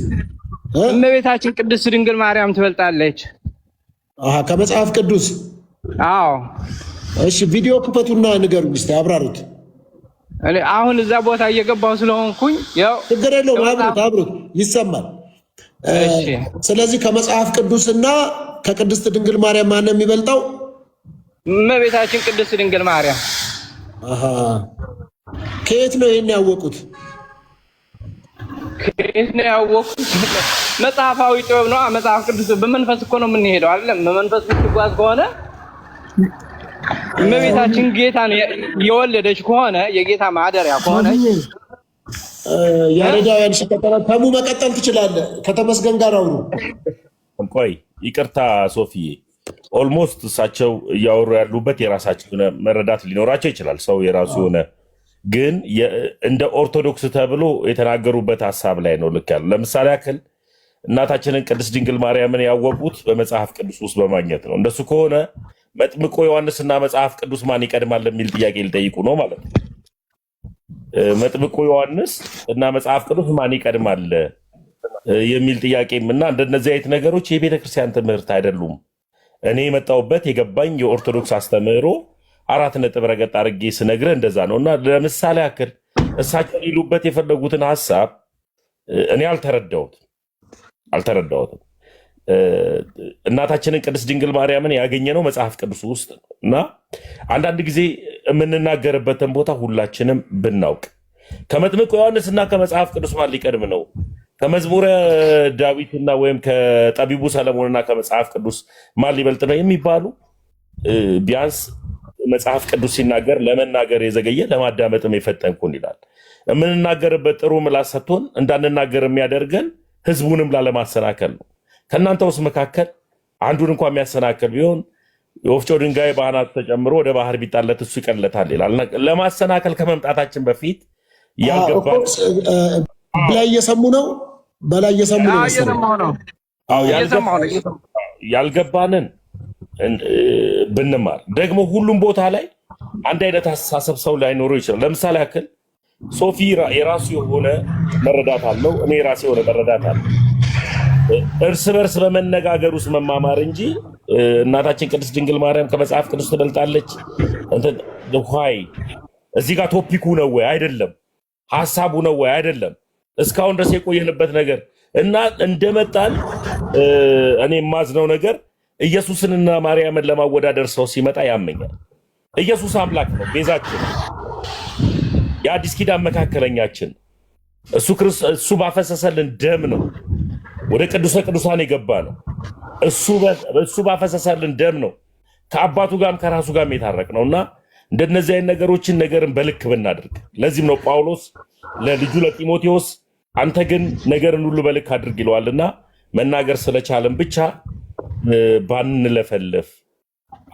እመቤታችን ቅድስት ድንግል ማርያም ትበልጣለች። ከመጽሐፍ ቅዱስ? አዎ። እሺ ቪዲዮ ክፈቱና ንገሩኝ እስኪ፣ አብራሩት። አሁን እዛ ቦታ እየገባሁ ስለሆንኩኝ ያው ችግር የለውም፣ አብሩት፣ ይሰማል። ስለዚህ ከመጽሐፍ ቅዱስና ከቅድስት ድንግል ማርያም ማን ነው የሚበልጠው? እመቤታችን ቅድስት ድንግል ማርያም። ከየት ነው ይሄን ያወቁት? ከየት ነው ያወቁት? መጽሐፋዊ ጥበብ ነው። መጽሐፍ ቅዱስ በመንፈስ እኮ ነው የምንሄደው አይደለም? በመንፈስ የምትጓዝ ከሆነ እመቤታችን ጌታን የወለደች ከሆነ የጌታ ማደሪያ ከሆነ ያሬዳውያን ሲቀጠለ ተሙ መቀጠል ትችላለህ። ከተመስገን ጋር አውሩ። ቆይ ይቅርታ ሶፊዬ፣ ኦልሞስት እሳቸው እያወሩ ያሉበት የራሳቸው የሆነ መረዳት ሊኖራቸው ይችላል። ሰው የራሱ የሆነ ግን እንደ ኦርቶዶክስ ተብሎ የተናገሩበት ሀሳብ ላይ ነው ልክ ያሉ። ለምሳሌ ያክል እናታችንን ቅድስት ድንግል ማርያምን ያወቁት በመጽሐፍ ቅዱስ ውስጥ በማግኘት ነው። እንደሱ ከሆነ መጥምቆ ዮሐንስና መጽሐፍ ቅዱስ ማን ይቀድማል የሚል ጥያቄ ሊጠይቁ ነው ማለት ነው። መጥምቆ ዮሐንስ እና መጽሐፍ ቅዱስ ማን ይቀድማል የሚል ጥያቄም እና እንደነዚህ አይነት ነገሮች የቤተክርስቲያን ትምህርት አይደሉም። እኔ የመጣሁበት የገባኝ የኦርቶዶክስ አስተምህሮ 4 ነጥብ ረገጥ አድርጌ ስነግርህ እንደዛ ነው። እና ለምሳሌ ያክል እሳቸው ሊሉበት የፈለጉትን ሀሳብ እኔ አልተረዳሁትም። እናታችንን ቅድስት ድንግል ማርያምን ያገኘነው መጽሐፍ ቅዱስ ውስጥ ነው እና አንዳንድ ጊዜ የምንናገርበትን ቦታ ሁላችንም ብናውቅ ከመጥምቁ ዮሐንስና ከመጽሐፍ ቅዱስ ማን ሊቀድም ነው? ከመዝሙረ ዳዊትና ወይም ከጠቢቡ ሰለሞንና ከመጽሐፍ ቅዱስ ማን ሊበልጥ ነው የሚባሉ ቢያንስ መጽሐፍ ቅዱስ ሲናገር ለመናገር የዘገየ ለማዳመጥም የፈጠንኩን ይላል። የምንናገርበት ጥሩ ምላስ ሰጥቶን እንዳንናገር የሚያደርገን ህዝቡንም ላለማሰናከል ነው። ከእናንተ ውስጥ መካከል አንዱን እንኳን የሚያሰናክል ቢሆን የወፍጮ ድንጋይ በአናቱ ተጨምሮ ወደ ባህር ቢጣለት እሱ ይቀለታል ይላል። ለማሰናከል ከመምጣታችን በፊት በላይ እየሰሙ ነው። በላይ እየሰሙ ነው። ያልገባንን ብንማር ደግሞ ሁሉም ቦታ ላይ አንድ አይነት አስተሳሰብ ሰው ላይኖረው ይችላል። ለምሳሌ ያክል ሶፊ የራሱ የሆነ መረዳት አለው፣ እኔ የራሴ የሆነ መረዳት አለው። እርስ በርስ በመነጋገር ውስጥ መማማር እንጂ እናታችን ቅድስት ድንግል ማርያም ከመጽሐፍ ቅዱስ ትበልጣለች። ይ እዚህ ጋር ቶፒኩ ነው ወይ አይደለም? ሀሳቡ ነው ወይ አይደለም? እስካሁን ድረስ የቆየንበት ነገር እና እንደመጣን እኔ የማዝነው ነገር ኢየሱስንና ማርያምን ለማወዳደር ሰው ሲመጣ ያመኛል። ኢየሱስ አምላክ ነው፣ ቤዛችን፣ የአዲስ ኪዳን መካከለኛችን፣ እሱ ባፈሰሰልን ደም ነው ወደ ቅዱሰ ቅዱሳን የገባ ነው። እሱ ባፈሰሰልን ደም ነው ከአባቱ ጋርም ከራሱ ጋርም የታረቅ ነው እና እንደነዚህ አይነት ነገርን በልክ ብናደርግ። ለዚህም ነው ጳውሎስ ለልጁ ለጢሞቴዎስ አንተ ግን ነገርን ሁሉ በልክ አድርግ ይለዋልና መናገር ስለቻለን ብቻ ባንለፈልፍ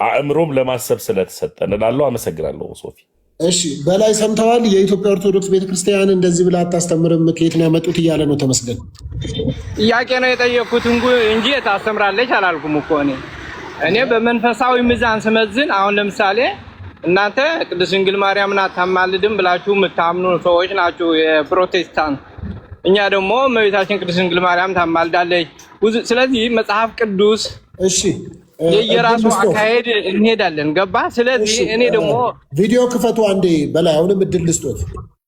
አእምሮም ለማሰብ ስለተሰጠን እላለሁ። አመሰግናለሁ ሶፊ። እሺ በላይ ሰምተዋል። የኢትዮጵያ ኦርቶዶክስ ቤተክርስቲያን እንደዚህ ብላ አታስተምርም፣ ከየት ነው ያመጡት እያለ ነው ተመስገን። ጥያቄ ነው የጠየኩት እንጂ ታስተምራለች አላልኩም እኮ እኔ በመንፈሳዊ ሚዛን ስመዝን አሁን ለምሳሌ እናንተ ቅድስት ድንግል ማርያምን አታማልድም ብላችሁ የምታምኑ ሰዎች ናችሁ የፕሮቴስታንት። እኛ ደግሞ እመቤታችን ቅድስት ድንግል ማርያም ታማልዳለች። ስለዚህ መጽሐፍ ቅዱስ እሺ የየራሱ አካሄድ እንሄዳለን። ገባ? ስለዚህ እኔ ደግሞ ቪዲዮ ክፈቱ አንዴ በላይ አሁንም እድል ልስጦት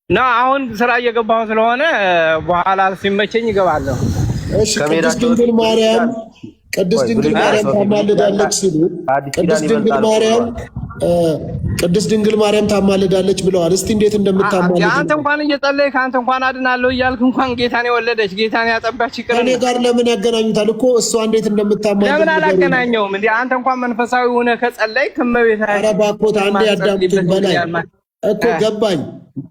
እና አሁን ስራ እየገባሁ ስለሆነ በኋላ ሲመቸኝ ይገባለሁ። እሺ ቅድስት ድንግል ማርያም ታማልዳለች ሲሉ ቅድስት ድንግል ማርያም ታማልዳለች ብለዋል። እስቲ እንዴት እንደምታማልድ አንተ እንኳን እየጸለይክ አንተ እንኳን አድናለሁ እያልክ እንኳን ጌታን የወለደች ጌታን ያጠባች ይቅር እኔ ጋር ለምን ያገናኙታል እኮ እሷ እንዴት እንደምታማልድ ለምን አላገናኘውም እንዴ? አንተ እንኳን መንፈሳዊ ሆነ ከጸለይክ ከመቤታችን ኧረ እባክዎት አንዴ ያዳምጡኝ በላይ እኮ ገባኝ።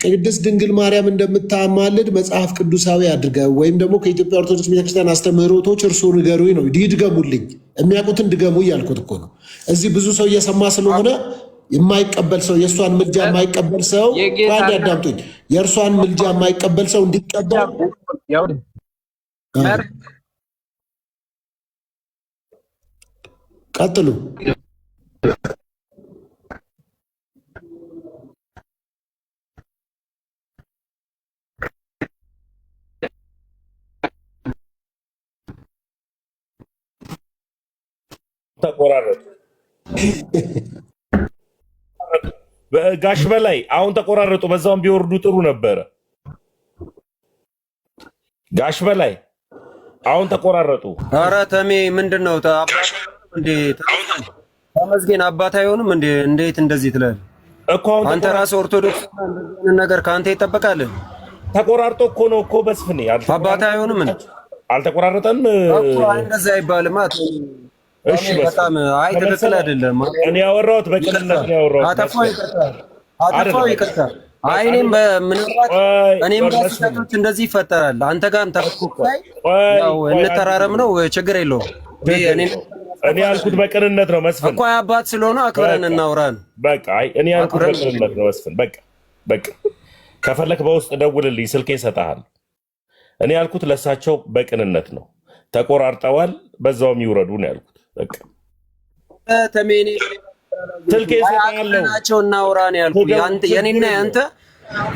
ቅድስት ድንግል ማርያም እንደምታማልድ መጽሐፍ ቅዱሳዊ አድርገው ወይም ደግሞ ከኢትዮጵያ ኦርቶዶክስ ቤተክርስቲያን አስተምህሮቶች እርሱ ንገሩኝ ነው። ይድገሙልኝ፣ የሚያውቁትን ድገሙ እያልኩት እኮ ነው። እዚህ ብዙ ሰው እየሰማ ስለሆነ የማይቀበል ሰው የእሷን ምልጃ የማይቀበል ሰው አንድ ያዳምጡኝ። የእርሷን ምልጃ የማይቀበል ሰው እንዲቀበል ቀጥሉ። ተቆራረጡ ጋሽ በላይ አሁን ተቆራረጡ። በዛውም ቢወርዱ ጥሩ ነበረ። ጋሽ በላይ አሁን ተቆራረጡ። ኧረ ተሜ ምንድነው ተመስገን አባት አይሆንም እንዴ? እንዴት እንደዚህ ትላለህ እኮ? አሁን አንተ ራስህ ኦርቶዶክስ ነገር ከአንተ ይጠበቃል። ተቆራርጦ እኮ ነው እኮ በስፍኔ አባት አይሆንም እንዴ? አልተቆራረጠም እኮ እንደዛ አይባልም። እሺ በጣም አይ ትክክል አይደለም። እኔ ያወራሁት በቅንነት ነው ያወራሁት። አጠፋው ይቅርታ። አይ እኔም በስህተቶች እንደዚህ ይፈጠራል። አንተ ጋርም ያው እንተራረም ነው ችግር የለውም። እኔ ያልኩት በቅንነት ነው መስፍን እኮ አባት ስለሆነ አክብረን እናውራን። በቃ አይ እኔ ያልኩት በቅንነት ነው መስፍን። በቃ ከፈለክ በውስጥ ደውልልኝ፣ ስልኬ እሰጥሃለሁ። እኔ ያልኩት ለሳቸው በቅንነት ነው። ተቆራርጠዋል፣ በዛውም ይውረዱ ነው ያልኩት። በቃ ተሜኔ ስልኬ እሰጥሃለሁ እናውራ ነው ያልኩት። የኔና ያንተ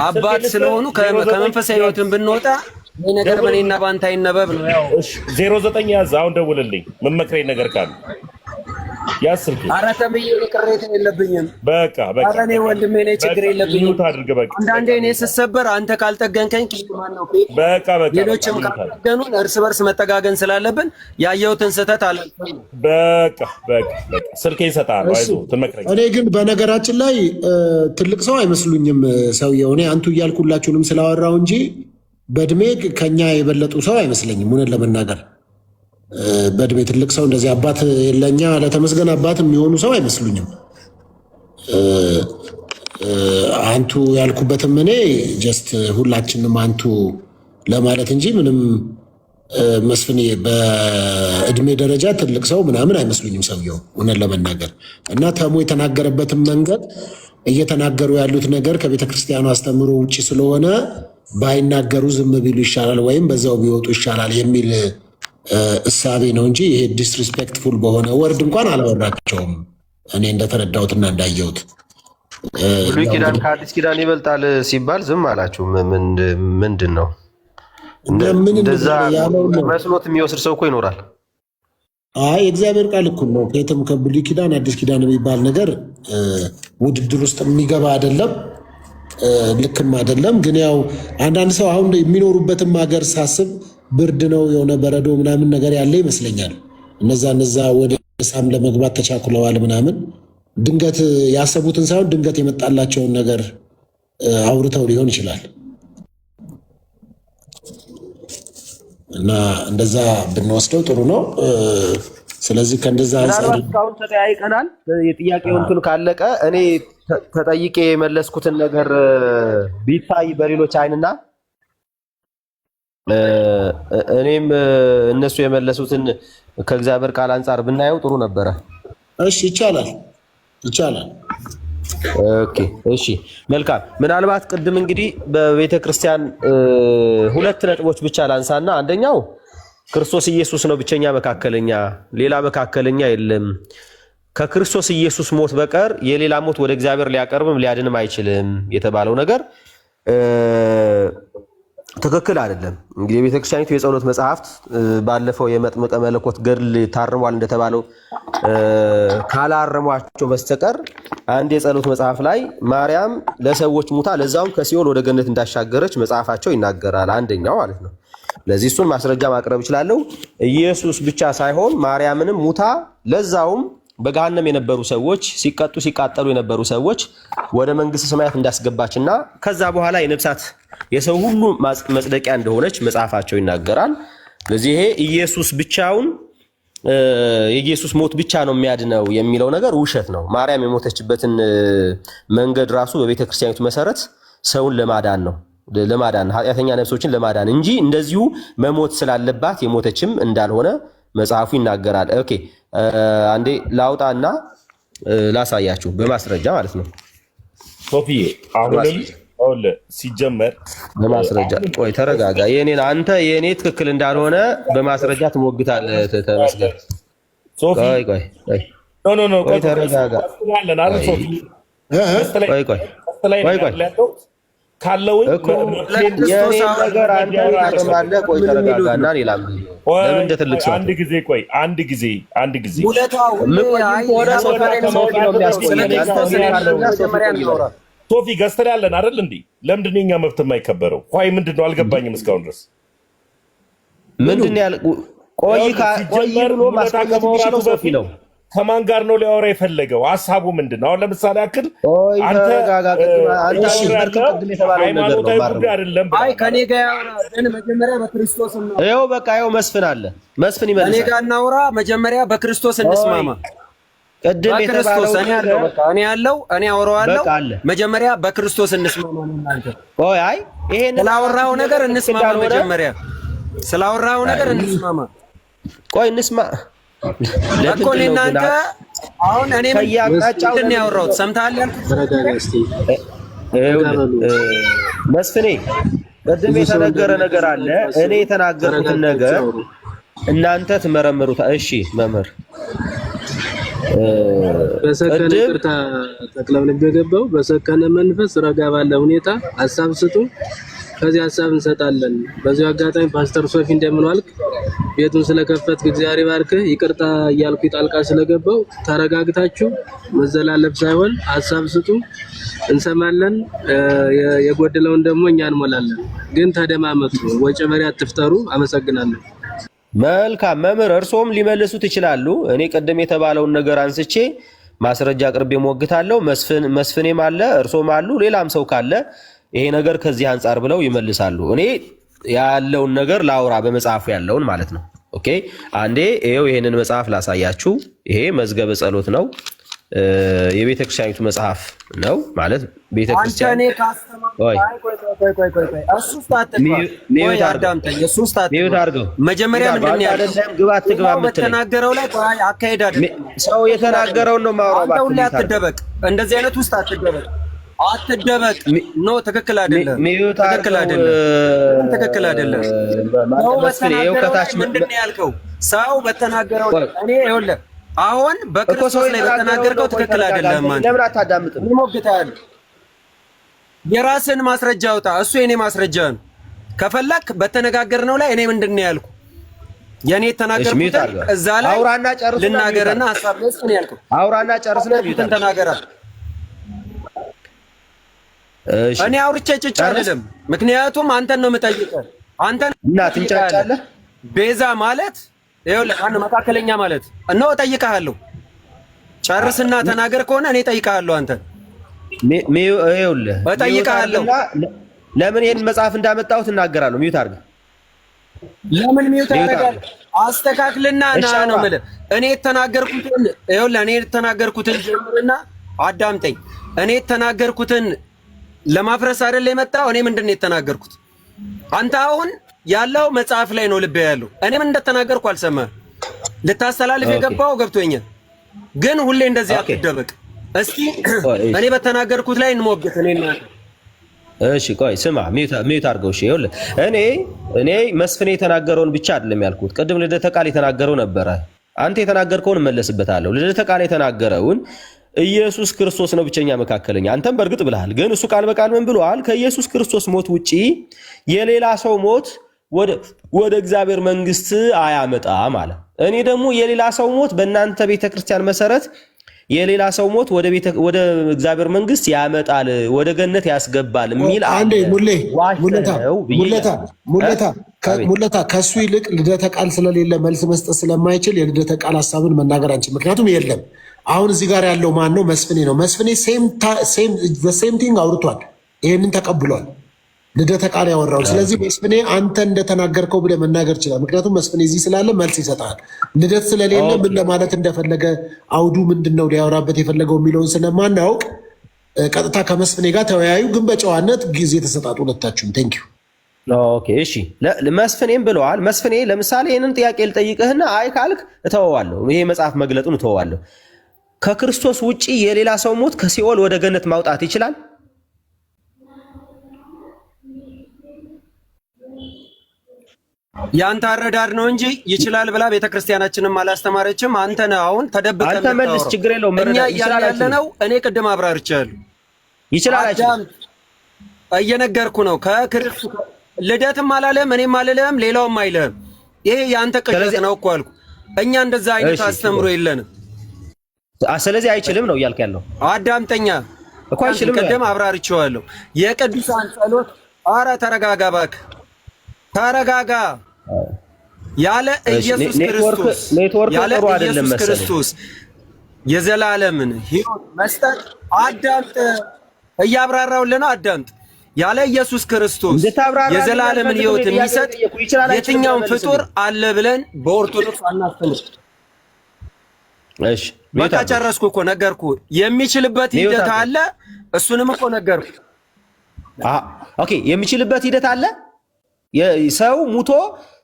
አባት ስለሆኑ ከመንፈሳዊ ህይወትን ብንወጣ ይሄ ነገር በኔና ባንተ አይነበብ ነው። ያው 09 ያዝ፣ አሁን ደውልልኝ። ምን መክረኝ ነገር ካለ ያዝ ስልኬ። ኧረ ተብዬ ቅሬታ የለብኝም። በቃ ኧረ እኔ ወንድሜ ነኝ፣ ችግር የለብኝም። አንዳንዴ እኔ ስሰበር አንተ ካልጠገንከኝ ማነው? በቃ ሌሎችም ካልጠገኑን እርስ በርስ መጠጋገን ስላለብን ያየሁትን ስህተት አለ። በቃ ስልኬ እሰጥሃለሁ፣ አይዞህ ትመክረኝ። እኔ ግን በነገራችን ላይ ትልቅ ሰው አይመስሉኝም ሰውየው። እኔ አንቱ እያልኩላችሁንም ስላወራው እንጂ በእድሜ ከኛ የበለጡ ሰው አይመስለኝም። እውነት ለመናገር በእድሜ ትልቅ ሰው እንደዚህ አባት ለኛ ለተመስገን አባት የሚሆኑ ሰው አይመስሉኝም። አንቱ ያልኩበትም እኔ ጀስት ሁላችንም አንቱ ለማለት እንጂ ምንም መስፍን በእድሜ ደረጃ ትልቅ ሰው ምናምን አይመስሉኝም ሰውየው እውነት ለመናገር እና ተሙ የተናገረበትም መንገድ እየተናገሩ ያሉት ነገር ከቤተ ክርስቲያኑ አስተምሮ ውጭ ስለሆነ ባይናገሩ ዝም ቢሉ ይሻላል ወይም በዛው ቢወጡ ይሻላል የሚል እሳቤ ነው እንጂ ይሄ ዲስሪስፔክትፉል በሆነ ወርድ እንኳን አላወራቸውም። እኔ እንደተረዳሁትና እንዳየሁት ብሉይ ኪዳን ከአዲስ ኪዳን ይበልጣል ሲባል ዝም አላችሁ። ምንድን ነው እንደዛ መስሎት የሚወስድ ሰው እኮ ይኖራል። አይ የእግዚአብሔር ቃል እኩል ነው። ከየትም ከብሉይ ኪዳን አዲስ ኪዳን የሚባል ነገር ውድድር ውስጥ የሚገባ አይደለም፣ ልክም አይደለም። ግን ያው አንዳንድ ሰው አሁን የሚኖሩበትም ሀገር ሳስብ ብርድ ነው የሆነ በረዶ ምናምን ነገር ያለ ይመስለኛል። እነዛ ወደ ሳም ለመግባት ተቻኩለዋል ምናምን ድንገት ያሰቡትን ሳይሆን ድንገት የመጣላቸውን ነገር አውርተው ሊሆን ይችላል። እና እንደዛ ብንወስደው ጥሩ ነው። ስለዚህ ከእንደዛ እስካሁን ተጠያይቀናል። የጥያቄው እንትን ካለቀ እኔ ተጠይቄ የመለስኩትን ነገር ቢታይ በሌሎች አይንና እኔም እነሱ የመለሱትን ከእግዚአብሔር ቃል አንጻር ብናየው ጥሩ ነበረ። እሺ፣ ይቻላል። ኦኬ፣ እሺ፣ መልካም። ምናልባት ቅድም እንግዲህ በቤተ ክርስቲያን ሁለት ነጥቦች ብቻ ላንሳና፣ አንደኛው ክርስቶስ ኢየሱስ ነው ብቸኛ መካከለኛ፣ ሌላ መካከለኛ የለም። ከክርስቶስ ኢየሱስ ሞት በቀር የሌላ ሞት ወደ እግዚአብሔር ሊያቀርብም ሊያድንም አይችልም የተባለው ነገር ትክክል አይደለም። እንግዲህ የቤተክርስቲያኒቱ የጸሎት መጽሐፍት ባለፈው የመጥምቀ መለኮት ገድል ታርሟል እንደተባለው ካላረሟቸው በስተቀር አንድ የጸሎት መጽሐፍ ላይ ማርያም ለሰዎች ሙታ ለዛውም ከሲኦል ወደ ገነት እንዳሻገረች መጽሐፋቸው ይናገራል። አንደኛው ማለት ነው። ለዚህ እሱን ማስረጃ ማቅረብ እችላለሁ። ኢየሱስ ብቻ ሳይሆን ማርያምንም ሙታ ለዛውም በገሃነም የነበሩ ሰዎች ሲቀጡ ሲቃጠሉ የነበሩ ሰዎች ወደ መንግስተ ሰማያት እንዳስገባችና ከዛ በኋላ የነፍሳት የሰው ሁሉ መጽደቂያ እንደሆነች መጽሐፋቸው ይናገራል። ስለዚህ ይሄ ኢየሱስ ብቻውን የኢየሱስ ሞት ብቻ ነው የሚያድነው የሚለው ነገር ውሸት ነው። ማርያም የሞተችበትን መንገድ ራሱ በቤተ ክርስቲያኒቱ መሰረት ሰውን ለማዳን ነው፣ ኃጢአተኛ ነፍሶችን ለማዳን እንጂ እንደዚሁ መሞት ስላለባት የሞተችም እንዳልሆነ መጽሐፉ ይናገራል። ኦኬ፣ አንዴ ላውጣና ላሳያችሁ በማስረጃ ማለት ነው። ሶፊዬ አሁንም ሲጀመር በማስረጃ ቆይ፣ ተረጋጋ። የኔ ትክክል እንዳልሆነ በማስረጃ ትሞግታለህ። ተመስገን። ቆይ ተረጋጋ። ካለውን የኔ ነገር አንተ ታርማለህ። ቆይ ተረጋጋና ሌላ ለምን እንደ ትልቅ ሰው አንድ ጊዜ ሶፊ ገዝተን ያለን አይደል እንዴ? ለምንድን ነው የኛ መብት የማይከበረው? ቆይ ምንድን ነው አልገባኝም እስካሁን ድረስ ምንድን ነው ያለ? ቆይ ብሎ ማስቀመጥ የሚችለው ሶፊ ነው። ከማን ጋር ነው ሊያወራ የፈለገው? ሀሳቡ ምንድን ነው? አሁን ለምሳሌ ያክል አንተ ከኔ ጋር ያወራ ግን መጀመሪያ በክርስቶስ ነው። ይኸው በቃ ይኸው መስፍን አለ። መስፍን ይመልሳል። እኔ ጋር እናውራ መጀመሪያ በክርስቶስ እንስማማ። ቅድም የተባለው እኔ አወራዋለሁ። መጀመሪያ በክርስቶስ እንስማማ ነው እናንተ። ቆይ አይ ይሄን ስላወራው ነገር እንስማማ። መጀመሪያ ስላወራው ነገር እንስማማ። ቆይ እንስማ እኮ እናንተ አሁን እኔ ምንድን ነው ያወራሁት? ሰምተሃል ያልኩት? መስፍኔ ቅድም የተነገረ ነገር አለ። እኔ የተናገርኩትን ነገር እናንተ ትመረምሩታ። እሺ መምህር በሰከነ ቅርታ ተክለብልብ የገባው በሰከነ መንፈስ ረጋ ባለ ሁኔታ ሀሳብ ስጡ፣ ከዚህ ሀሳብ እንሰጣለን። በዚህ አጋጣሚ ፓስተር ሶፊ እንደምን ዋልክ? ቤቱን ስለከፈትክ እግዚአብሔር ይባርክህ። ይቅርታ እያልኩ ጣልቃ ስለገባው ተረጋግታችሁ መዘላለፍ ሳይሆን ሀሳብ ስጡ፣ እንሰማለን። የጎደለውን ደግሞ እኛ እንሞላለን። ግን ተደማመጡ፣ ወጪ በሬ አትፍጠሩ። አመሰግናለሁ። መልካም መምህር፣ እርሶም ሊመልሱት ይችላሉ። እኔ ቅድም የተባለውን ነገር አንስቼ ማስረጃ አቅርቤ ሞግታለሁ። መስፍኔም አለ፣ እርሶም አሉ፣ ሌላም ሰው ካለ ይሄ ነገር ከዚህ አንጻር ብለው ይመልሳሉ። እኔ ያለውን ነገር ላውራ፣ በመጽሐፉ ያለውን ማለት ነው። ኦኬ፣ አንዴ ይሄው ይሄንን መጽሐፍ ላሳያችሁ። ይሄ መዝገበ ጸሎት ነው፣ የቤተ ክርስቲያኒቱ መጽሐፍ ነው ማለት ቤተ ክርስቲያን። መጀመሪያ ምንድን ነው ያለው? ግባት ትግባ በተናገረው ላይ አካሄድ አይደለም። ሰው የተናገረውን ነው ማውራው። አትደበቅ፣ እንደዚህ አይነት ውስጥ አትደበቅ። ኖ ትክክል አይደለም። ትክክል አይደለም። ምንድን ነው ያልከው? ሰው በተናገረው እኔ ይኸውልህ አሁን በክርስቶስ ላይ በተናገርከው ትክክል አይደለም። አንተ ለምን አታዳምጥም? ይሞግታል። የራስን ማስረጃ አውጣ። እሱ የኔ ማስረጃ ነው። ከፈለክ በተነጋገርነው ላይ እኔ ምንድን ነው ያልኩ? የኔ ተናገርኩት እዛ ላይ አውራና ጨርስ ልናገርና ሐሳብ ለስን ያልከው አውራና ጨርስና ቢዩት ተናገራ። እኔ አውርቼ ጭጭ አይደለም፣ ምክንያቱም አንተን ነው የምጠይቀው። አንተን እና ትንጫጫለህ። ቤዛ ማለት ይኸውልህ አንድ መካከለኛ ማለት ነው። እጠይቅሃለሁ፣ ጨርስና ተናገር ከሆነ እኔ እጠይቅሃለሁ። አንተን ይኸውልህ እጠይቅሃለሁ። ለምን ይሄን መጽሐፍ እንዳመጣሁት እናገራለሁ። ሚዩት አድርገህ ለምን ሚዩት አደርጋለሁ? አስተካክልና ና ነው የምልህ። እኔ የተናገርኩትን ይኸውልህ፣ እኔ የተናገርኩትን ጀምርና አዳምጠኝ። እኔ የተናገርኩትን ለማፍረስ አይደል የመጣው? እኔ ምንድን ነው የተናገርኩት? አንተ አሁን ያለው መጽሐፍ ላይ ነው ልብ ያለው። እኔ ምን እንደተናገርኩ አልሰማህም። ልታስተላልፍ የገባው ገብቶኛል፣ ግን ሁሌ እንደዚህ አትደበቅ። እስቲ እኔ በተናገርኩት ላይ እንሞግት። እሺ ቆይ ስማ፣ ሚዩት አድርገው። እሺ ይኸውልህ እኔ መስፍኔ የተናገረውን ብቻ አይደለም ያልኩት። ቅድም ልደተ ቃል የተናገረው ነበረ። አንተ የተናገርከውን እመለስበታለሁ። ልደተ ቃል የተናገረውን ኢየሱስ ክርስቶስ ነው ብቸኛ መካከለኛ። አንተም በእርግጥ ብለሃል፣ ግን እሱ ቃል በቃል ምን ብለዋል? ከኢየሱስ ክርስቶስ ሞት ውጪ የሌላ ሰው ሞት ወደ እግዚአብሔር መንግስት አያመጣም አለ። እኔ ደግሞ የሌላ ሰው ሞት በእናንተ ቤተክርስቲያን መሰረት የሌላ ሰው ሞት ወደ እግዚአብሔር መንግስት ያመጣል፣ ወደ ገነት ያስገባል የሚል አንዴ ሙለታ ከሱ ይልቅ ልደተ ቃል ስለሌለ መልስ መስጠት ስለማይችል የልደተ ቃል ሐሳብን መናገር አንችል። ምክንያቱም የለም። አሁን እዚህ ጋር ያለው ማን ነው? መስፍኔ ነው። መስፍኔ ሴም ቲንግ አውርቷል። ይሄንን ተቀብሏል። ልደተ ቃል ያወራው። ስለዚህ መስፍኔ አንተ እንደተናገርከው ብለህ መናገር ይችላል። ምክንያቱም መስፍኔ እዚህ ስላለ መልስ ይሰጣል። ልደት ስለሌለ ምን ለማለት እንደፈለገ አውዱ ምንድነው ሊያወራበት የፈለገው የሚለውን ስለማናውቅ ቀጥታ ከመስፍኔ ጋር ተወያዩ፣ ግን በጨዋነት ጊዜ ተሰጣጡ ሁለታችሁም። ቴንክ ዩ። ኦኬ እሺ፣ መስፍኔም ብለዋል። መስፍኔ ለምሳሌ ይህንን ጥያቄ ልጠይቅህና አይ ካልክ እተወዋለሁ። ይሄ መጽሐፍ መግለጡን እተወዋለሁ። ከክርስቶስ ውጪ የሌላ ሰው ሞት ከሲኦል ወደ ገነት ማውጣት ይችላል? ያንተ አረዳድ ነው እንጂ ይችላል ብላ ቤተክርስቲያናችንም አላስተማረችም። አንተ ነህ አሁን ተደብቀህ አንተ መልስ፣ ችግር የለውም። እኛ ያለነው እኔ ቅድም አብራርቻለሁ። ይችላል አይችልም እየነገርኩ ነው። ከክርስቶስ ልደትም አላለህም፣ እኔም አልልህም፣ ሌላውም አይልህም። ይሄ ያንተ ቅዠት ነው እኮ አልኩ። እኛ እንደዛ አይነት አስተምሮ የለንም። ስለዚህ አይችልም ነው እያልክ ያለው። አዳምጠኛ እኮ አይችልም። ቅድም አብራርቼዋለሁ። የቅዱሳን ጸሎት። ኧረ ተረጋጋ እባክህ ተረጋጋ። ያለ ኢየሱስ ክርስቶስ የዘላለምን ሕይወት መስጠት አዳምጥ። እያብራራሁልህ ነው፣ አዳምጥ። ያለ ኢየሱስ ክርስቶስ የዘላለምን ሕይወት የሚሰጥ የትኛውን ፍጡር አለ ብለን በኦርቶዶክስ አናስተምር። እሺ በቃ ጨረስኩ እኮ ነገርኩህ። የሚችልበት ሂደት አለ፣ እሱንም እኮ ነገርኩህ። ኦኬ የሚችልበት ሂደት አለ። ሰው ሙቶ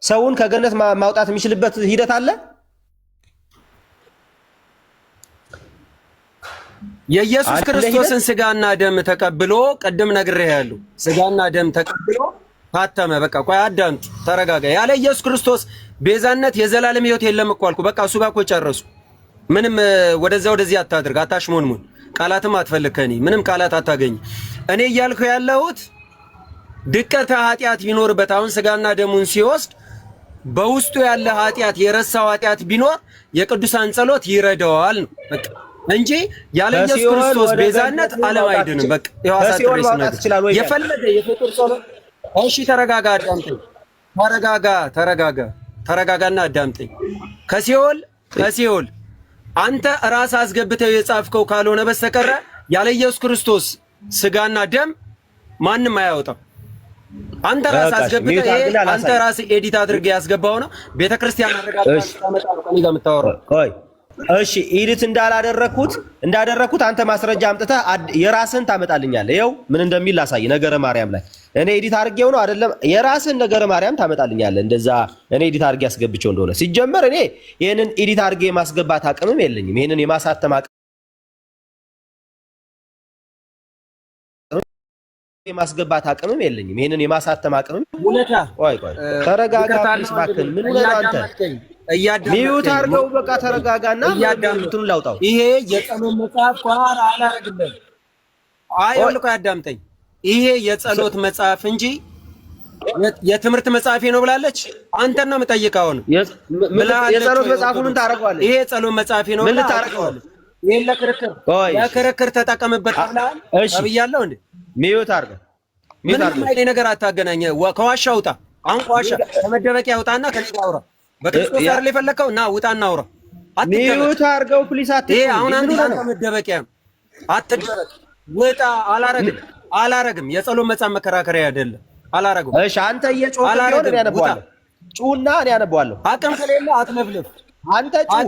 ሰውን ከገነት ማውጣት የሚችልበት ሂደት አለ። የኢየሱስ ክርስቶስን ስጋና ደም ተቀብሎ ቅድም ነግሬሃለሁ። ስጋና ደም ተቀብሎ ታተመ። በቃ ቆይ አዳምጥ፣ ተረጋጋ። ያለ ኢየሱስ ክርስቶስ ቤዛነት የዘላለም ሕይወት የለም እኮ አልኩ። በቃ እሱ ጋር እኮ ጨረሱ። ምንም ወደዚህ አታድርግ፣ አታሽሞንሙን። ቃላትም አትፈልግ ከኔ ምንም ቃላት አታገኝ። እኔ እያልኩ ያለሁት ድቀተ ኃጢአት ቢኖርበት አሁን ስጋና ደሙን ሲወስድ በውስጡ ያለ ኃጢአት የረሳው ኃጢአት ቢኖር የቅዱሳን ጸሎት ይረዳዋል ነው በቃ እንጂ ያለ ኢየሱስ ክርስቶስ ቤዛነት ዓለም አይድንም። በቃ የሐሳት ነው የፈለገ የፍጡር ጸሎት። እሺ ተረጋጋ፣ አዳምጠኝ። ተረጋጋና አዳምጠኝ። ከሲኦል አንተ ራስ አስገብተው የጻፍከው ካልሆነ በስተቀር ያለ ኢየሱስ ክርስቶስ ስጋና ደም ማንም አያወጣም። አንተ ራስ አስገብተህ አንተ ራስ ኤዲት አድርገህ ያስገባው ነው። ቤተክርስቲያን አረጋግጣ ታመጣ ነው ከኔ ጋር የምታወራው። ቆይ እሺ፣ ኤዲት እንዳደረኩት አንተ ማስረጃ አምጥተህ የራስህን ታመጣልኛለህ። ይኸው ምን እንደሚል ላሳይ። ነገረ ማርያም ላይ እኔ ኤዲት አድርጌው ነው አይደለም፣ የራስህን ነገረ ማርያም ታመጣልኛለህ። እንደዛ እኔ ኤዲት አድርጌ ያስገብቼው እንደሆነ ሲጀመር እኔ ይሄንን ኤዲት አድርጌ የማስገባት አቅምም የለኝም። ይሄንን የማሳተም አቅምም የለኝም። ይሄንን የማሳተም አቅምም ቆይ ተረጋጋ። ፕሊስ ምን ሆነህ አንተ? ሚዩት አድርገው በቃ ተረጋጋና እንትኑን ላውጣው። ይሄ የጸሎት መጽሐፍ ቋራ አላረግልህ። አይወልቆ ያዳምጠኝ። ይሄ የጸሎት መጽሐፍ እንጂ የትምህርት መጽሐፌ ነው ብላለች። አንተን ነው የምጠይቀው ነው የጸሎት መጽሐፉን ምን ታደርገዋለህ? ይሄ የጸሎት መጽሐፌ ነው ምን ታደርገዋለህ? ይሄን ለክርክር ተጠቀምበት ብያለሁ እንዴ? ሚዩት አድርገህ ምንም አይነት ነገር አታገናኘ። ከዋሻ ውጣ። አሁን ከዋሻ ከመደበቂያ ውጣና ከኔ ጋር አውራ። በክርስቶስ አይደል የፈለከው? ና ውጣና አውራ። ሚዩት አድርገው ፕሊስ። ይሄ አሁን አንተ መደበቂያ አትደበቅ። ውጣ። አላረግም። የጸሎት መጽሐፍ መከራከሪያ አይደለም። አላረግም። እሺ አንተ እየጮህ ቢሆን እኔ አነባዋለሁ። ጩና እኔ አነባዋለሁ። አቅም ከሌለ አትለፍልፍ። አንተ ጩህ።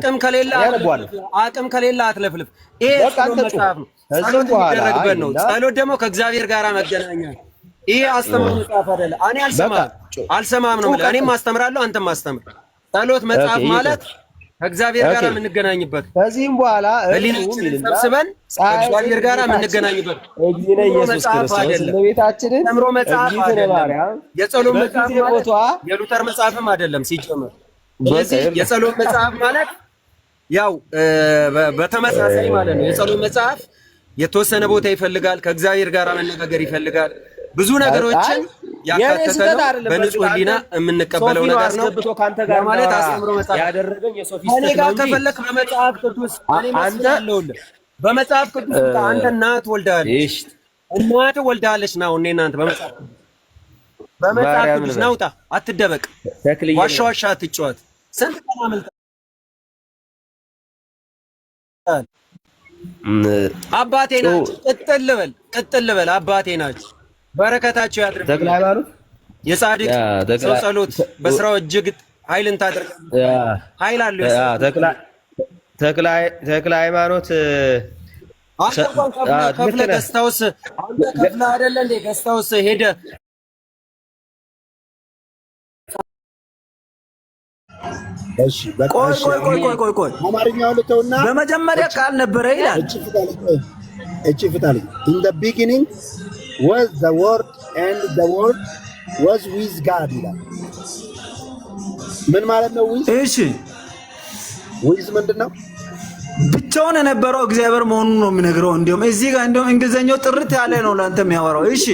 አቅም ከሌለ አትለፍልፍ። ይሄ ጸሎት መጽሐፍ ነው። ጸሎት የሚደረግበት ነው። ጸሎት ደግሞ ከእግዚአብሔር ጋር መገናኛ። ይሄ አስተምሮ መጽሐፍ አይደለም። እኔ አልሰማም ነው። እኔም አስተምራለሁ፣ አንተም አስተምር። ጸሎት መጽሐፍ ማለት ከእግዚአብሔር ጋር የምንገናኝበት ከዚህም በኋላ ሰብስበን ከእግዚአብሔር ጋር የምንገናኝበት እግዚእነ ኢየሱስ ክርስቶስ ለቤታችንን ተምሮ መጽሐፍ አይደለም። የጸሎት መጽሐፍ ማለት የሉተር መጽሐፍም አይደለም ሲጀመር። ስለዚህ የጸሎት መጽሐፍ ማለት ያው በተመሳሳይ ማለት ነው። የጸሎት መጽሐፍ የተወሰነ ቦታ ይፈልጋል፣ ከእግዚአብሔር ጋር መነጋገር ይፈልጋል። ብዙ ነገሮችን ያካተተ ነው። በንጹህ ሕሊና የምንቀበለው ነገር ነው ማለት አስተምሮ መጽሐፍ ያደረገኝ የሶፊስት ነው። እኔ ጋር ከፈለክ በመጽሐፍ ቅዱስ እኔ መስላለሁልህ። በመጽሐፍ ቅዱስ አንተ እናት ወልዳለች፣ እናት ወልዳለች ነው። እኔ እናንተ በመጽሐፍ ቅዱስ ናውጣ። አትደበቅ፣ ዋሻ ዋሻ አትጫወት። ስንት ተማምልጥ አባቴ ናቸው። ቅጥል በል አባቴ ናቸው። በረከታቸው ያድርግ። ተክለ ሃይማኖት የጻድቅ ሰው ጸሎት በስራው እጅግ ኃይልን ታደርጋለህ። ኃይል አለው። ተክለ ሃይማኖት አንተ እንኳን ከፍለህ ገስታውስ አንተ ከፍለህ አይደለ እንዴ ገስታውስ ሄደህ እሺ ቆይ አማርኛውን ልተውና በመጀመሪያ ቃል ነበረ ይላል። እቺ ፍታለኝ in the beginning was the word and the word was with God ይላል። ምን ማለት ነው? እሺ with ምንድነው? ብቻውን የነበረው እግዚአብሔር መሆኑን ነው የሚነግረው። እንደውም እዚህ ጋር እንደውም እንግሊዘኛው ጥርት ያለ ነው ለአንተ የሚያወራው። እሺ